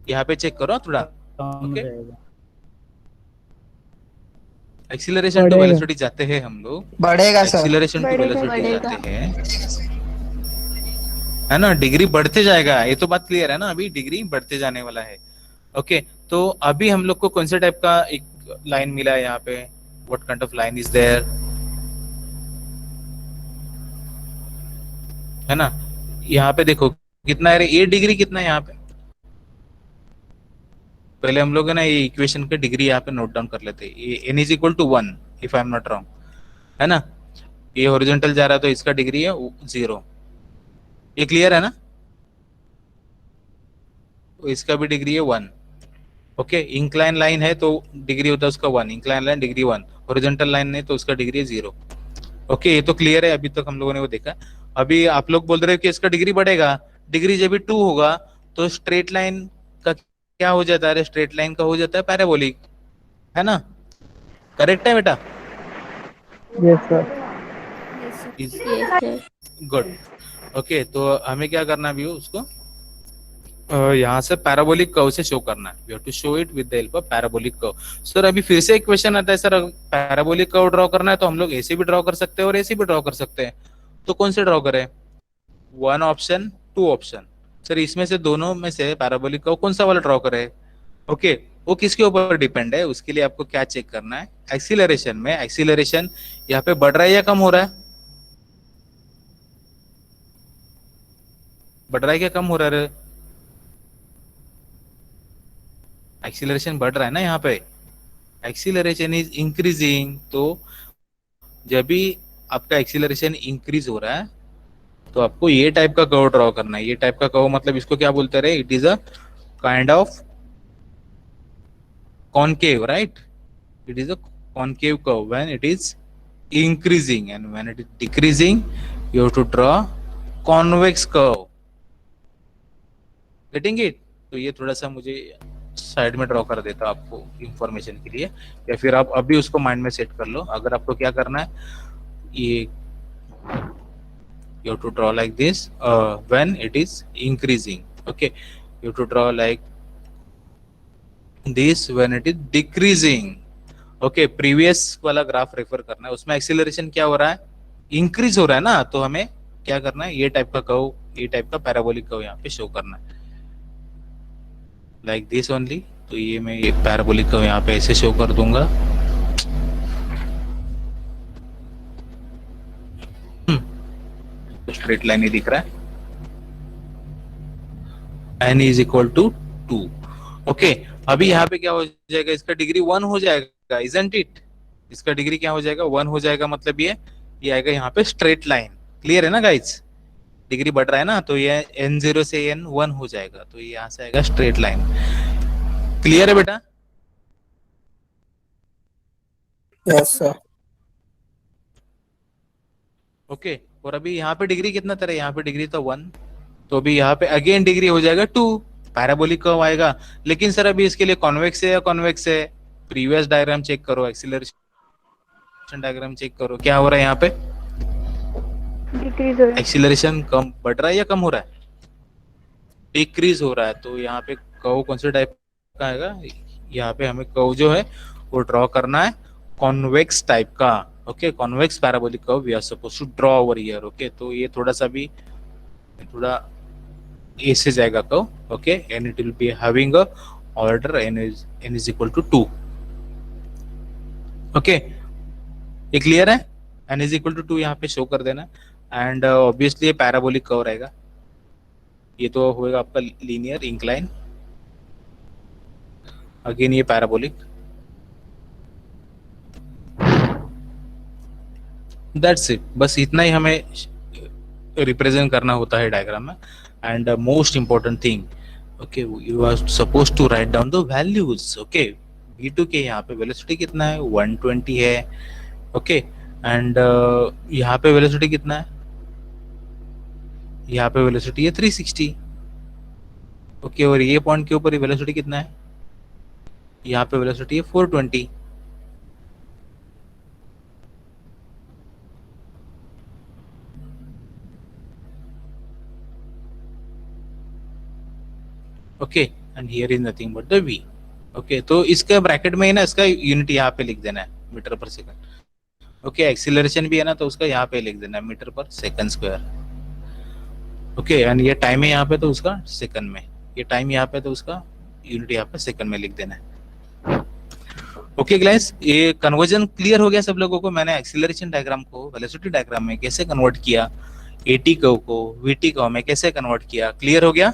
यहाँ पे चेक करो थोड़ा। कम ओके, रहेगा। एक्सीलरेशन टू बढ़ेगा। वेलोसिटी जाते हैं हम लोग, बढ़ेगा सर। एक्सीलरेशन टू बढ़ेगा, वेलोसिटी बढ़ेगा। जाते हैं, है ना? डिग्री बढ़ते जाएगा, ये तो बात क्लियर है ना? अभी डिग्री बढ़ते जाने वाला है। ओके, तो अभी हम लोग को कौन से टाइप का एक लाइन मिला है यहाँ पे? What kind of line is there, है ना? यहाँ पे देखो कितना है, 8 डिग्री कितना है यहाँ पे? पहले हम लोग है ना ये इक्वेशन के डिग्री यहाँ पे नोट डाउन कर लेते हैं। ये n is equal to 1 if I am not wrong, है ना? ये हॉरिजॉन्टल जा रहा है तो इसका डिग्री है 0। ये क्लियर है ना? तो इसका भी डिग्री है 1। ओके, इंक्लाइन लाइन है तो डिग्री होता है उसका 1, incline line degree 1, horizontal line नहीं तो उसका डिग्री है 0। ओके, ये तो क्लियर है, अभी तक हम लोगों ने वो देखा। अभी आप लोग बोल रहे हो कि इसका डिग्री बढ़ेगा, डिग्री जब भी 2 होगा तो स्ट्रेट लाइन का क्या हो जाता है? स्ट्रेट लाइन का हो जाता है पैराबोलिक, है ना? करेक्ट है बेटा? Yes sir. Yes, sir. Good. Okay, तो हमें क्या करना है अभी उसको यहाँ से पैराबोलिक कर्व से शो करना है। We have to show it with the help of parabolic curve. Sir अभी फिर से एक क्वेश्चन आता है, सर पैराबोलिक कर्व ड्रॉ करना है तो हम लोग ऐसे भी ड्रॉ कर सकते हैं और ऐसे भी ड्रॉ कर सकते हैं, तो कौन से ड्रॉ करें? 1 ऑप्शन, 2 ऑप्शन। सर इसमें से दोनों में से पैराबोलिक कर्व कौन सा वाला ड्रॉ करें? ओके, वो किसके ऊपर डिपेंड है? उसके लिए आपको क्या चेक करना है? एक्सीलरेशन में, एक्सीलरेशन यहाँ पे बढ़ रहा है या कम हो रहा है? बढ़ रहा है क्या कम हो रहा है? एक्सीलरेशन बढ़ रहा है ना यहाँ पे, एक्सीलरेशन इज इंक्रीजिंग। तो जब भी आपका एक्सीलरेशन इंक्रीज हो रहा है तो आपको ये टाइप का कर्व ड्रॉ करना है। ये टाइप का कर्व मतलब इसको क्या बोलते रहे? It is a kind of concave, right? It is a concave curve when it is increasing, and when it is decreasing you have to draw convex curve. Getting it? तो ये थोड़ा सा मुझे साइड में ड्रॉ कर देता आपको information के लिए, या फिर आप अभी उसको माइंड में सेट कर लो। अगर आपको क्या करना है, ये you have to draw like this when it is increasing. Okay, you have to draw like this when it is decreasing. Okay, previous वाला ग्राफ रेफर करना है, उसमें एक्सीलरेशन क्या हो रहा है? इंक्रीज हो रहा है ना, तो हमें क्या करना है? ये टाइप का कर्व, ये टाइप का पैराबोलिक कर्व यहाँ पे शो करना है, लाइक दिस ओनली। तो ये मैं एक पैराबोलिक कर्व यहाँ पे ऐसे शो कर दूंगा। स्ट्रेट लाइन ही दिख रहा है, n is equal to 2। Okay, अभी यहाँ पे क्या हो जाएगा? इसका डिग्री 1 हो जाएगा, इजंट इट? इसका डिग्री क्या हो जाएगा? 1 हो जाएगा, मतलब ये आएगा यहाँ पे स्ट्रेट लाइन। क्लियर है ना गाइज? डिग्री बढ़ रहा है ना, तो ये n0 से n1 हो जाएगा, तो ये यहाँ से आएगा स्ट्रेट लाइन। क्लियर है बेटा? Yes sir. ओके, और अभी यहाँ पे डिग्री कितना तरह? यहाँ पे डिग्री तो 1, तो अभी यहाँ पे अगेन डिग्री हो जाएगा 2, पैराबोलिक कर्व आएगा। लेकिन सर अभी इसके लिए कॉन्वेक्स है या कॉन्वेक्स है? प्रीवियस डायग्राम चेक करो, एक्सीलरेशन डायग्राम चेक करो, क्या हो रहा है यहाँ पे? डिक्रीज हो रहा है। एक्सीलरेशन कम बढ़ रहा है या कम हो रहा है? डिक्रीज हो रहा है। तो यहाँ पे कर्व कौन से टाइप का आएगा? यहाँ पे हमें कर्व जो है वो ड्रॉ करना है कॉन्वेक्स टाइप का। Okay, convex parabolic curve we are suppose to draw over here. Okay, तो ये थोड़ा सा भी थोड़ा ए से जाएगा curve. Okay, and it will be having a order n is equal to 2। ओके, ये क्लियर है? n is equal to 2 यहाँ पे शो कर देना, एंड ऑब्वियसली ये पैराबोलिक कर्व रहेगा। ये तो होगा आपका लीनियर इंक्लाइन, अगेन ये पैराबोलिक। दैट्स इट, बस इतना ही हमें रिप्रेजेंट करना होता है डायग्राम में। And most important thing, okay, you are suppose to write down the values. Okay, v2 के यहाँ पे वेलोसिटी कितना है? 120 है। ओके, एंड यहाँ पे वेलोसिटी कितना है? यहाँ पे वेलोसिटी है 360। ओके, और ये पॉइंट के ऊपर वेलोसिटी कितना है? यहाँ पे वेलोसिटी है 420। Okay, and here is nothing but the v। Okay, तो इसका ब्रैकेट में ही ना इसका यूनिट यहाँ पे लिख देना है, मीटर पर सेकंड। ओके, एक्सीलरेशन भी है ना, तो उसका यहाँ पे लिख देना है, मीटर पर सेकंड स्क्वायर। ओके, एंड ये टाइम है यहाँ पे तो उसका सेकंड में, ये टाइम यहाँ पे तो उसका यूनिट यहाँ पे सेकंड में लिख देना है। ओके गाइस, ये कन्वर्जन क्लियर हो गया सब लोगों को? मैंने एक्सीलरेशन डायग्राम को वेलोसिटी डायग्राम में कैसे कन्वर्ट किया, एटी कर्व को वीटी कर्व में कैसे कन्वर्ट किया, क्लियर हो गया?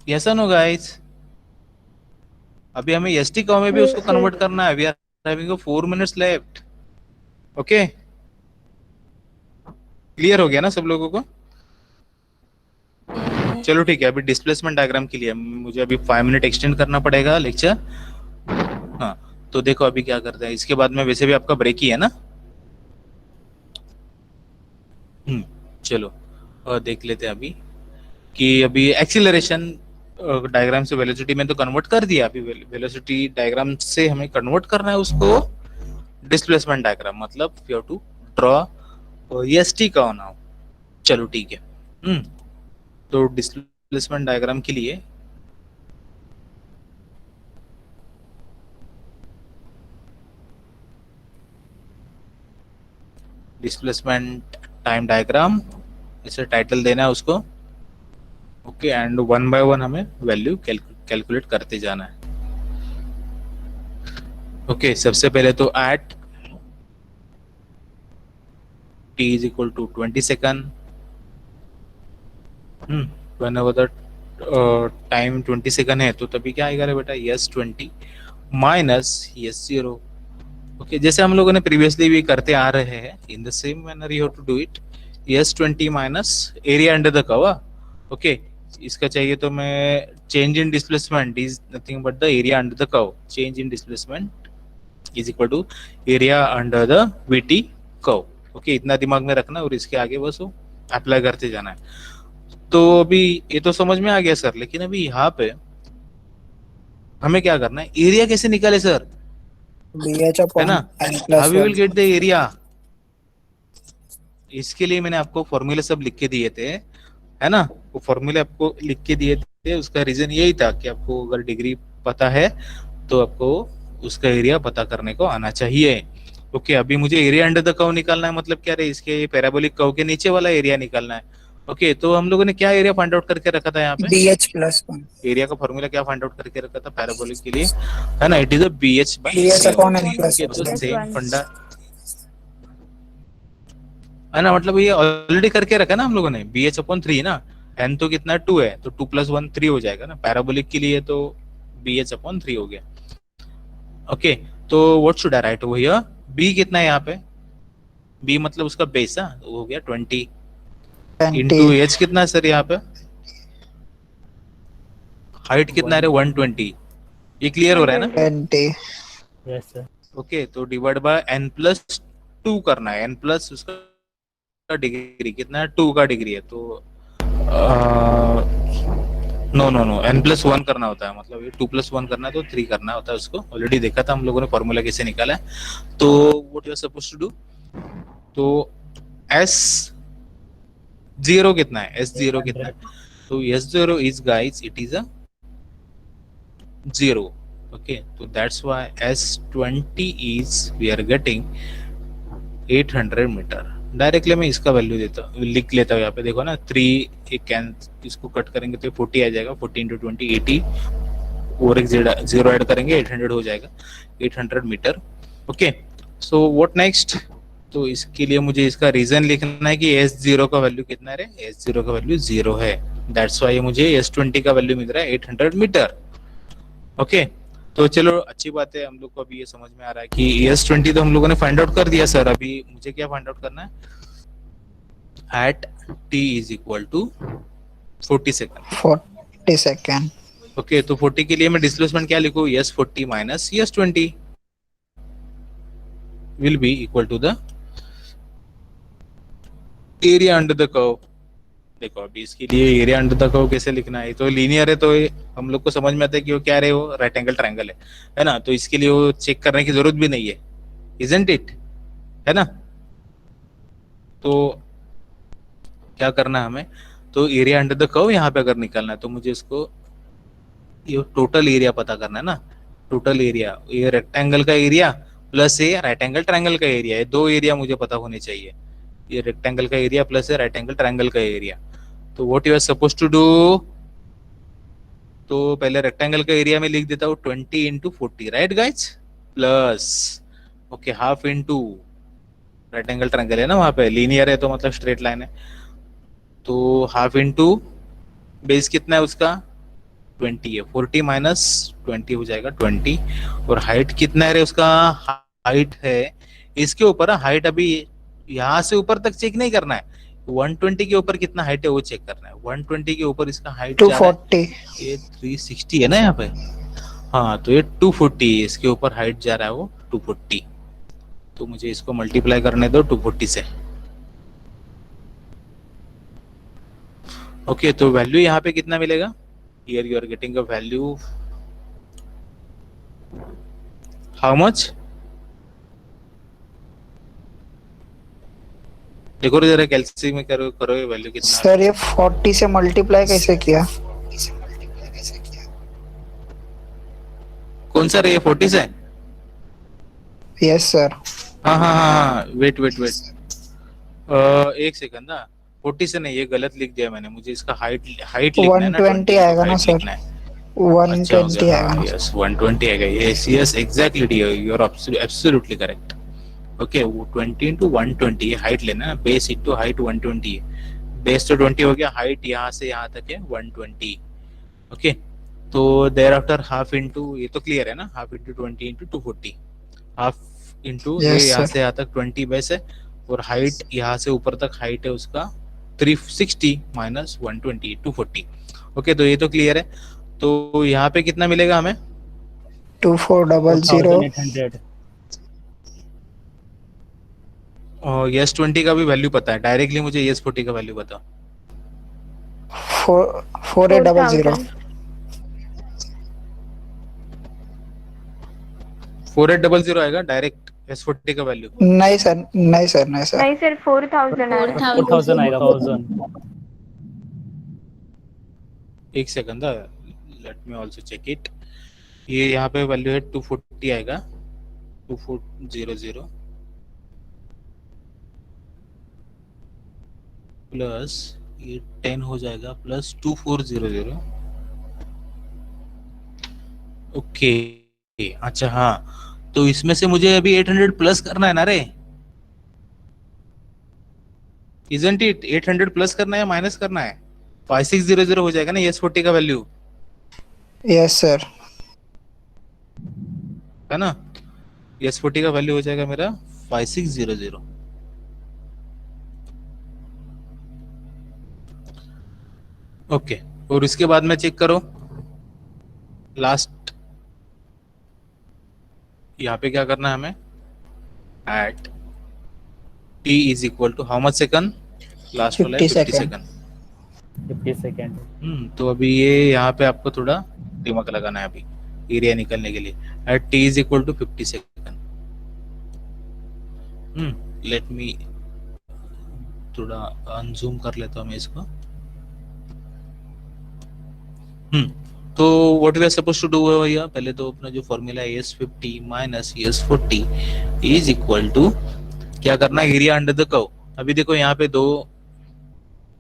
Yes no guys? अभी हमें एसटी कर्व में भी उसको कन्वर्ट करना है। We are having 4 minutes left. Okay, clear हो गया ना सब लोगों को? चलो ठीक है, अभी डिस्प्लेसमेंट डायग्राम के लिए मुझे अभी 5 मिनट एक्सटेंड करना पड़ेगा लेक्चर। हाँ, तो देखो अभी क्या करते हैं, इसके बाद में वैसे भी आपका ब्रेक ही है ना। चलो देख लेते हैं अभी कि अभी एक्सीलरेशन डायग्राम से वेलोसिटी में तो कन्वर्ट कर दिया, अभी वेलोसिटी डायग्राम से हमें कन्वर्ट करना है उसको डिस्प्लेसमेंट डायग्राम, मतलब you have to draw ST curve now. चलो ठीक है। तो डिस्प्लेसमेंट डायग्राम के लिए डिस्प्लेसमेंट टाइम डायग्राम ऐसे टाइटल देना है उसको। ओके, एंड 1 बाय 1 हमें वैल्यू कैलकुलेट करते जाना है। ओके, सबसे पहले तो at t is equal to 20 second, whenever the time 20 second है तो तभी क्या आएगा रे बेटा, यस 20 माइनस यस 0। ओके, जैसे हम लोगों ने प्रीवियसली भी करते आ रहे हैं, in the same manner you have to do it. Yes 20 minus area under the curve. Okay, इसका चाहिए तो मैं change in displacement is nothing but the area under the curve. Change in displacement is equal to area under the VT curve. Okay, इतना दिमाग में रखना और इसके आगे बस वो अप्लाई करते जाना है। तो अभी ये तो समझ में आ गया सर, लेकिन अभी यहाँ पे हमें क्या करना है, एरिया कैसे निकाले सर, है ना? How we will get the area? इसके लिए मैंने आपको फॉर्मूले सब लिख के दिए थे, है ना? वो फॉर्मूले आपको लिख के दिए थे, उसका रीजन यही था कि आपको अगर डिग्री पता है तो आपको उसका एरिया पता करने को आना चाहिए। ओके, अभी मुझे एरिया अंडर द कर्व निकालना है, मतलब क्या रे, इसके पैराबोलिक कर्व के नीचे वाला एरिया निकालना है। ओके, तो हम लोगों ने क्या एरिया फाइंड आउट करके रखा था यहाँ पे? BH+1। एरिया का फॉर्मूला क्या फाइंड आउट करके रखा था पैराबोलिक के लिए, है ना? It is a BH/n+1। Same फंडा है ना, मतलब ये ऑलरेडी करके रखा ना हम लोगों ने, BH/3 ना, n तो कितना 2 है, तो 2 + 1 3 हो जाएगा ना, पैराबोलिक के लिए तो BH/3 हो गया। ओके, तो what should I right over here? b कितना है यहाँ पे? b मतलब उसका बेस है, वो हो गया 20 इंटू h कितना है सर यहाँ पे? हाइट कितना है? 120। ये क्लियर हो रहा है ना? 20। Yes sir. ओके, तो डिवाइड बाय n+2 करना है, n प्लस उसका डिग्री कितना है? 2 का डिग्री है, तो नो n+1 करना होता है, मतलब ये 2 + 1 करना है तो 3 करना होता है उसको। ऑलरेडी देखा था हम लोगों ने फॉर्मूला कैसे निकाला है। तो what you are supposed to do, तो S0 कितना है? S0 कितना है? तो S0 is guys, it is a 0। Okay, तो that's why S20 is we are getting 800 meter. Directly मैं इसका वैल्यू लिख लेता हूँ यहाँ पे, देखो ना, 3 एक कैन इसको कट करेंगे तो 40 आ जाएगा, 40 × 20 80 और एक 0 ऐड करेंगे 800 हो जाएगा, 800 metre. Okay, so what next? तो इसके लिए मुझे इसका रीजन लिखना है कि S0 का वैल्यू कितना है? S0 का वैल्यू 0 है, दैट्स व्हाई मुझे S20 का वैल्यू मिल रहा है 800 मीटर। ओके, तो चलो अच्छी बात है, हम लोग को अभी ये समझ में आ रहा है कि S20 तो हम लोगों ने फाइंड आउट कर दिया सर। अभी मुझे क्या फाइंड आउट करना है? At t = 40 second. 40 second. Okay, तो 40 के लिए मैं डिस्प्लेसमेंट क्या लिखूं? S40 minus S20। will be equal to the area under the curve. देखो अभी इसके लिए एरिया अंडर द कर्व कैसे लिखना है, तो लीनियर है तो हम लोग को समझ में आता है कि वो क्या रहे, वो राइट एंगल ट्रायंगल है ना, तो इसके लिए वो चेक करने की जरूरत भी नहीं है, इजंट इट, है ना। तो क्या करना है हमें, तो एरिया अंडर द कर्व यहाँ पे अगर निकालना है तो मुझे इसको ये टोटल एरिया पता करना है ना, टोटल एरिया, ये रेक्टेंगल का एरिया प्लस ये राइट एंगल ट्रायंगल का एरिया, है दो एरिया मुझे पता होने चाहिए, ये रेक्टेंगल का एरिया प्लस ये राइट एंगल ट्रायंगल का एरिया। तो what you are suppose to do, तो पहले रेक्टेंगल का एरिया में लिख देता हूँ 20 into 40, right guys, plus okay half into right angle triangle है ना, वहां पे लीनियर है तो मतलब स्ट्रेट लाइन है, तो हाफ इंटू बेस कितना है उसका 20 है, 40 माइनस 20 हो जाएगा 20, और हाइट कितना है रे उसका, हाइट है इसके ऊपर, हाइट अभी यहाँ से ऊपर तक चेक नहीं करना है, 120 के ऊपर कितना हाइट है वो चेक करना है, 120 के ऊपर इसका हाइट 240 ये 360 है ना यहाँ पे, हाँ तो ये 240 इसके ऊपर हाइट जा रहा है वो 240, तो मुझे इसको मल्टीप्लाई करने दो 240 से। ओके तो वैल्यू यहाँ पे कितना मिलेगा, here you are getting a value how much, देखो जरा कैलसी में करो करो ये वैल्यू कितना सर ये 40 से मल्टीप्लाई कैसे किया? कौन सा रे 40 से, यस सर। हाँ हाँ हाँ वेट वेट वेट एक सेकंड ना, 40 से नहीं, ये गलत लिख दिया मैंने, मुझे इसका हाइट हाइट लिखना है ना, 120 आएगा ना सर, 120 आएगा ना। यस 120 आएगा, yes yes exactly, you are absolutely correct. Okay वो 20 इंटू 120 ये हाइट लेना है, बेस इंटू हाइट 120 है, बेस तो 20 हो गया, हाइट यहाँ से यहाँ तक है 120। ओके तो देयर आफ्टर हाफ इंटू, ये तो क्लियर है ना, half into 20 into 240, half into ये Yes, यहाँ sir. से यहाँ तक 20 बेस है, और हाइट यहाँ से ऊपर तक हाइट है उसका 360 माइनस 120 240। ओके तो ये तो क्लियर है, तो यहाँ पे कितना मिलेगा हमें, 2400 4800 और यस 20 का भी वैल्यू पता है, डायरेक्टली मुझे यस 40 का वैल्यू बताओ। 4800 4800 आएगा डायरेक्ट यस 40 का वैल्यू, नहीं सर, नहीं सर, नहीं सर। नहीं सर 4000 आ रहा है। 4000 आएगा 1000 एक second let me also check it, ये यहाँ पे वैल्यू है 240 आएगा, 2400 प्लस ये 10 हो जाएगा प्लस 2400। ओके अच्छा हाँ, तो इसमें से मुझे अभी 800 प्लस करना है ना रे, इजंट इट, 800 प्लस करना है या माइनस करना है, 5600 हो जाएगा ना यस 40 का वैल्यू, यस सर। है ना, यस 40 का वैल्यू हो जाएगा मेरा 5600। ओके और इसके बाद में चेक करो लास्ट, यहाँ पे क्या करना है हमें, at t is equal to how much second, last वाला है 50 सेकंड। 50 सेकंड। तो अभी ये यहाँ पे आपको थोड़ा दिमाग लगाना है अभी एरिया निकलने के लिए, at t is equal to 50 second. Let me थोड़ा अनजूम कर लेता हूँ मैं इसको। तो what we are suppose to do भैया, पहले तो अपना जो फॉर्मूला है S50 minus S40 is equal to क्या करना है, एरिया अंडर द कर्व। अभी देखो यहाँ पे दो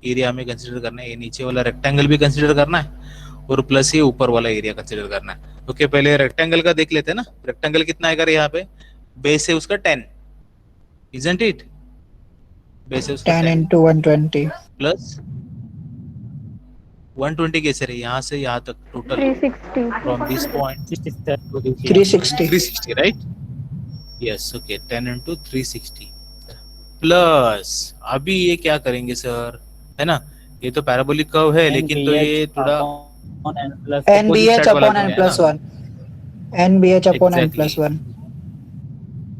एरिया हमें कंसीडर करना है, ये नीचे वाला रेक्टेंगल भी कंसीडर करना है और प्लस ये ऊपर वाला एरिया कंसीडर करना है। ओके पहले रेक्टेंगल का देख लेते हैं ना, रेक्टेंगल कितना आएगा यहाँ पे, बेस है उसका 10, इजंट इट, बेस है उसका 10 into 120 प्लस 120 कैसे रहे, यहाँ से यहाँ तक total 360 from this point 360 right, yes okay 10 into 360 plus अभी ये क्या करेंगे सर, है ना, ये तो पैराबोलिक कर्व है लेकिन तो ये थोड़ा NBH upon n plus 1 NBH upon n plus 1।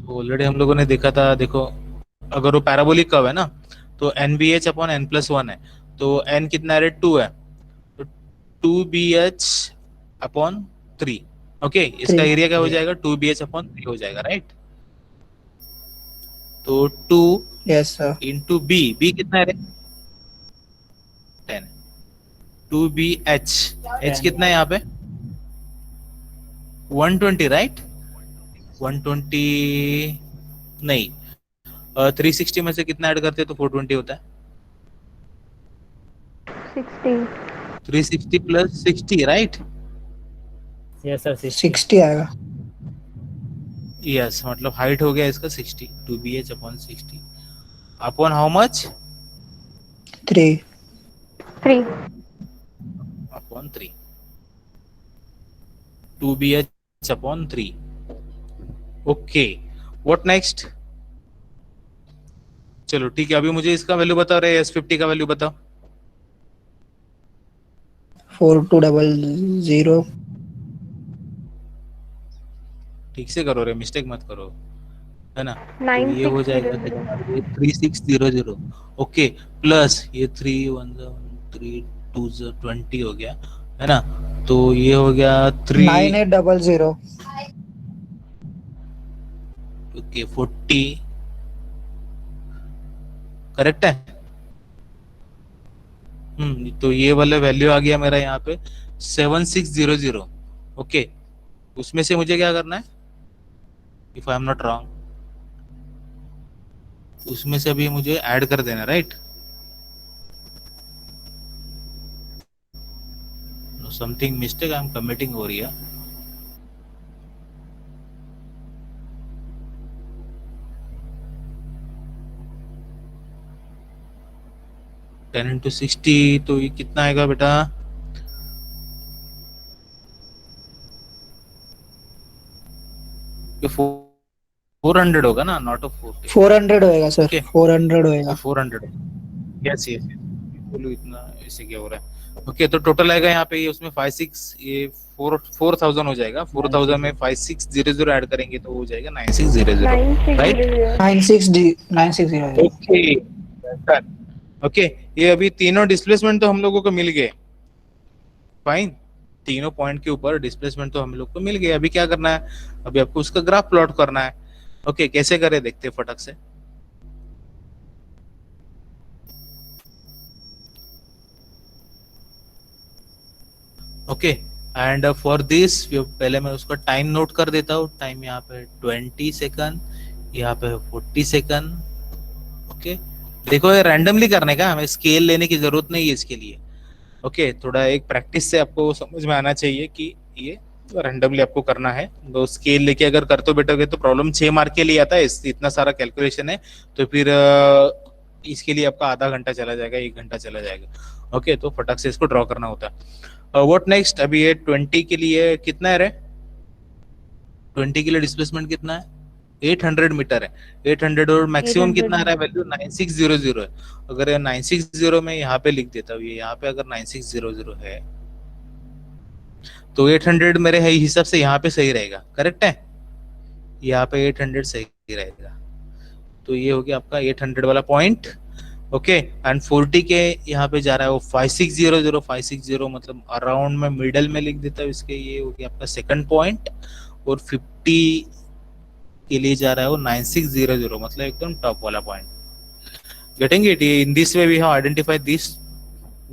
तो तो ऑलरेडी हम लोगों ने देखा था, देखो अगर वो पैराबोलिक कर्व है ना, तो n B H upon N plus one है, तो एन कितना है, 2 है, तो 2BH अपॉन 3। ओके, इसका Three. एरिया क्या हो जाएगा, 2BH अपॉन 3 हो जाएगा, राइट। तो 2 Yes, sir. Into b, b कितना है, 10, 2BH, एच कितना है यहाँ पे, 120, राइट, 120 नहीं, 360 में से कितना ऐड करते हैं तो 420 होता है, 60. 360 प्लस 60, राइट। Yes, sir. 60. 60 आएगा. यस, मतलब हाइट हो गया इसका 60, 2BH upon 60 upon how much, 3. 3. Upon 3, 2BH upon 3। Okay, what next. चलो ठीक है, अभी मुझे इसका वैल्यू बताओ रे, S50 का वैल्यू बताओ। 4200. ठीक से करो रे, मिस्टेक मत करो, है ना। तो 9600. ये हो जाएगा 3600। ओके, प्लस ये 3 1 3 2 20 हो गया, है ना। तो ये हो गया 3, 9800. ओके 40, करेक्ट है। तो ये वाला वैल्यू आ गया मेरा यहाँ पे 7600। ओके, उसमें से मुझे क्या करना है, if I am not wrong, उसमें से अभी मुझे ऐड कर देना, right. Something mistake I am committing हो रही है। टेन इंटू 60, तो ये कितना आएगा बेटा, ये 400 होगा ना, नॉट 40। 400 होएगा सर. Okay. 400 होएगा. 400, यस यस, बोलो इतना ऐसे क्या हो रहा है। ओके, तो टोटल आएगा यहाँ पे, ये उसमें 56, ये 4000 हो जाएगा, 4000 में 5600 ऐड करेंगे तो हो जाएगा 9600, राइट। 9660. ओके ओके, ये अभी तीनों डिस्प्लेसमेंट तो हम लोगों को मिल गए, फाइन। तीनों पॉइंट के ऊपर डिस्प्लेसमेंट तो हम लोग को मिल गए। अभी क्या करना है, अभी आपको उसका ग्राफ प्लॉट करना है। ओके, कैसे करें देखते हैं फटक से। ओके, एंड फॉर दिस पहले मैं उसका टाइम नोट कर देता हूँ। टाइम यहाँ पे 20 सेकंड, यहाँ पे 40 सेकंड। ओके, देखो ये रैंडमली करने का, हमें स्केल लेने की जरूरत नहीं है इसके लिए। ओके, थोड़ा एक प्रैक्टिस से आपको समझ में आना चाहिए कि ये रैंडमली आपको करना है। तो स्केल लेके अगर करते बैठोगे तो प्रॉब्लम 6 मार्क के लिए आता है, इतना सारा कैलकुलेशन है, तो फिर इसके लिए आपका आधा घंटा चला जाएगा, 1 घंटा चला जाएगा। ओके, तो फटाक से इसको ड्रॉ करना होता है। व्हाट नेक्स्ट, अभी ये 20 के लिए कितना है रे, 20 के लिए डिस्प्लेसमेंट कितना है, 800 मीटर है। 800 और मैक्सिमम कितना आ रहा है वैल्यू, 9600 है। अगर ये 9600 में यहाँ पे लिख देता हूँ, ये यहाँ पे अगर 9600 है तो 800 मेरे हिसाब से यहाँ पे सही रहेगा, करेक्ट है। यहाँ पे 800 सही रहेगा, तो ये हो गया आपका 800 वाला पॉइंट। ओके, एंड 40 के यहाँ पे जा रहा है वो 5600, 560 मतलब अराउंड में मिडल में लिख देता हूँ इसके, ये हो गया आपका सेकंड पॉइंट। और 50 के लिए जा रहा है वो 9600, मतलब एकदम टॉप वाला point. Getting it, in this way we have identified this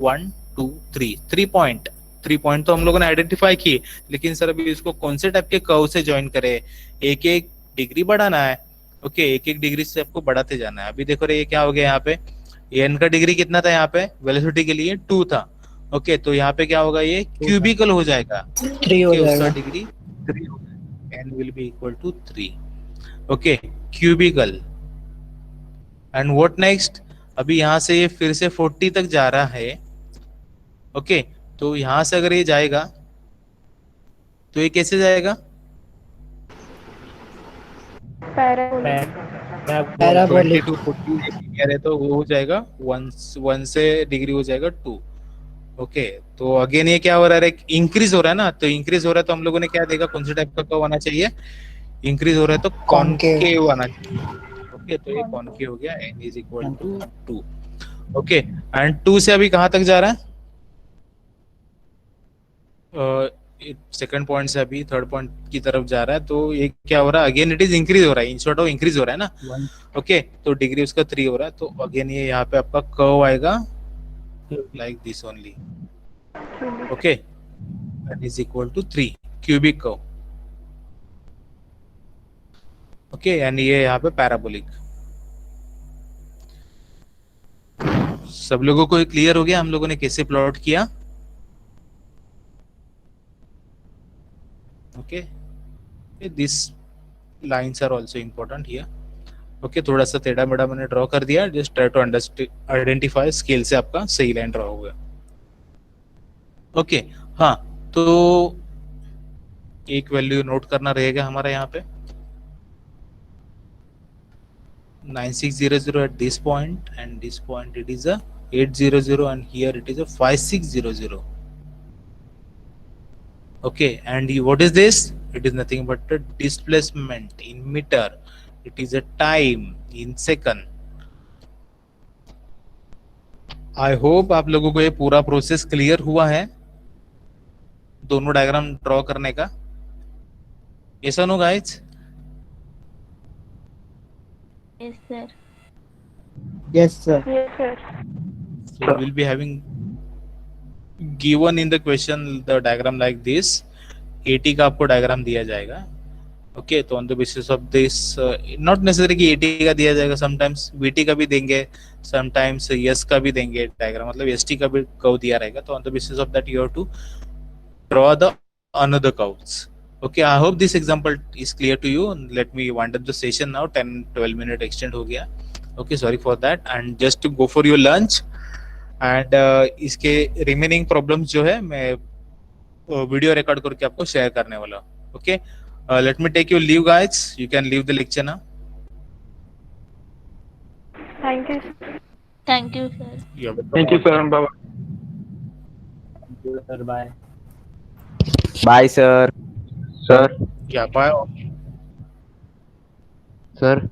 1 2 3 point. 3 point तो हम लोगों ने आइडेंटिफाई किए, लेकिन सर अभी इसको कौन से टाइप के कर्व से ज्वाइन करें, एक एक डिग्री बढ़ाना है। ओके, एक एक डिग्री से आपको बढ़ाते जाना है। अभी देखो रे, ये क्या हो गया, यहाँ पे एन का डिग्री कितना था, यहाँ पे वेलोसिटी के लिए 2 था। ओके, तो यहाँ पे क्या होगा, ये क्यूबिकल हो जाएगा, 3 हो उसका जाएगा. डिग्री 3 हो जाएगा, n will be equal to 3। Okay, cubical. And what next, अभी यहाँ से ये फिर से 40 तक जा रहा है। ओके, तो यहाँ से अगर ये जाएगा तो ये कैसे जाएगा, पैराबोलिक. 20 to 40 कह रहे तो वो हो जाएगा 1 से डिग्री हो जाएगा 2। ओके, तो अगेन ये क्या हो रहा है, इंक्रीज हो रहा है ना, तो इंक्रीज हो रहा है तो हम लोगों ने क्या देखा, कौन से टाइप का कर्व आना चाहिए, इंक्रीज हो रहा है तो Concave. कॉनकेव आना चाहिए। ओके, तो ये कॉनकेव हो गया, n is equal to 2। Okay, and 2 से अभी कहां तक जा रहा है? सेकंड पॉइंट से अभी थर्ड पॉइंट की तरफ जा रहा है, तो ये क्या हो रहा है? अगेन इट इज इंक्रीज हो रहा है, इंस्टेड ऑफ इंक्रीज हो रहा है ना। वन ओके, तो डिग्री उसका 3 हो रहा है, तो अगेन ये यहाँ पे आपका कर्व आएगा like this only. Okay, that is equal to 3 cubic curve. Okay, यानी ये यहाँ पे पैराबोलिक। सब लोगों को क्लियर हो गया हम लोगों ने कैसे प्लॉट किया? Okay, this lines are also important here. Okay, थोड़ा सा टेढ़ा मेढ़ा मैंने ड्रॉ कर दिया, just try to understand identify, scale से आपका सही लाइन ड्रॉ हो गया। ओके, हाँ, तो एक वैल्यू नोट करना रहेगा हमारा यहाँ पे 9600 at this point, and this point it is a 800, and here it is a 5600. Okay, and what is this? It is nothing but a displacement in meter. It is a time in second. I hope आप लोगों को ये पूरा process clear हुआ है दोनों diagram draw करने का। ऐसा no guys? Yes, sir. yes sir Yes, sir. So we'll be having given in the question the diagram like this। 80 का आपको डायग्राम दिया जाएगा। ओके, तो on the basis of this, not necessary कि 80 का दिया जाएगा, समटाइम्स VT का भी देंगे, समटाइम्स यस का भी देंगे डायग्राम, मतलब ST का भी कर्व दिया रहेगा, तो on the basis of that you have to draw the another curves। Okay, I hope this example is clear to you। Let me wind up the session now, 10-12 minute extend हो गया। Okay, sorry for that, and just to go for your lunch, and इसके remaining problems जो है मैं video record करके आपको share करने वाला हूँ। Okay, let me take your leave guys, you can leave the lecture now। Thank you. Thank you, sir. You're welcome। Thank you, Karan Baba. thank you sir bye Bye, sir. Sir, Yeah, bye। sir.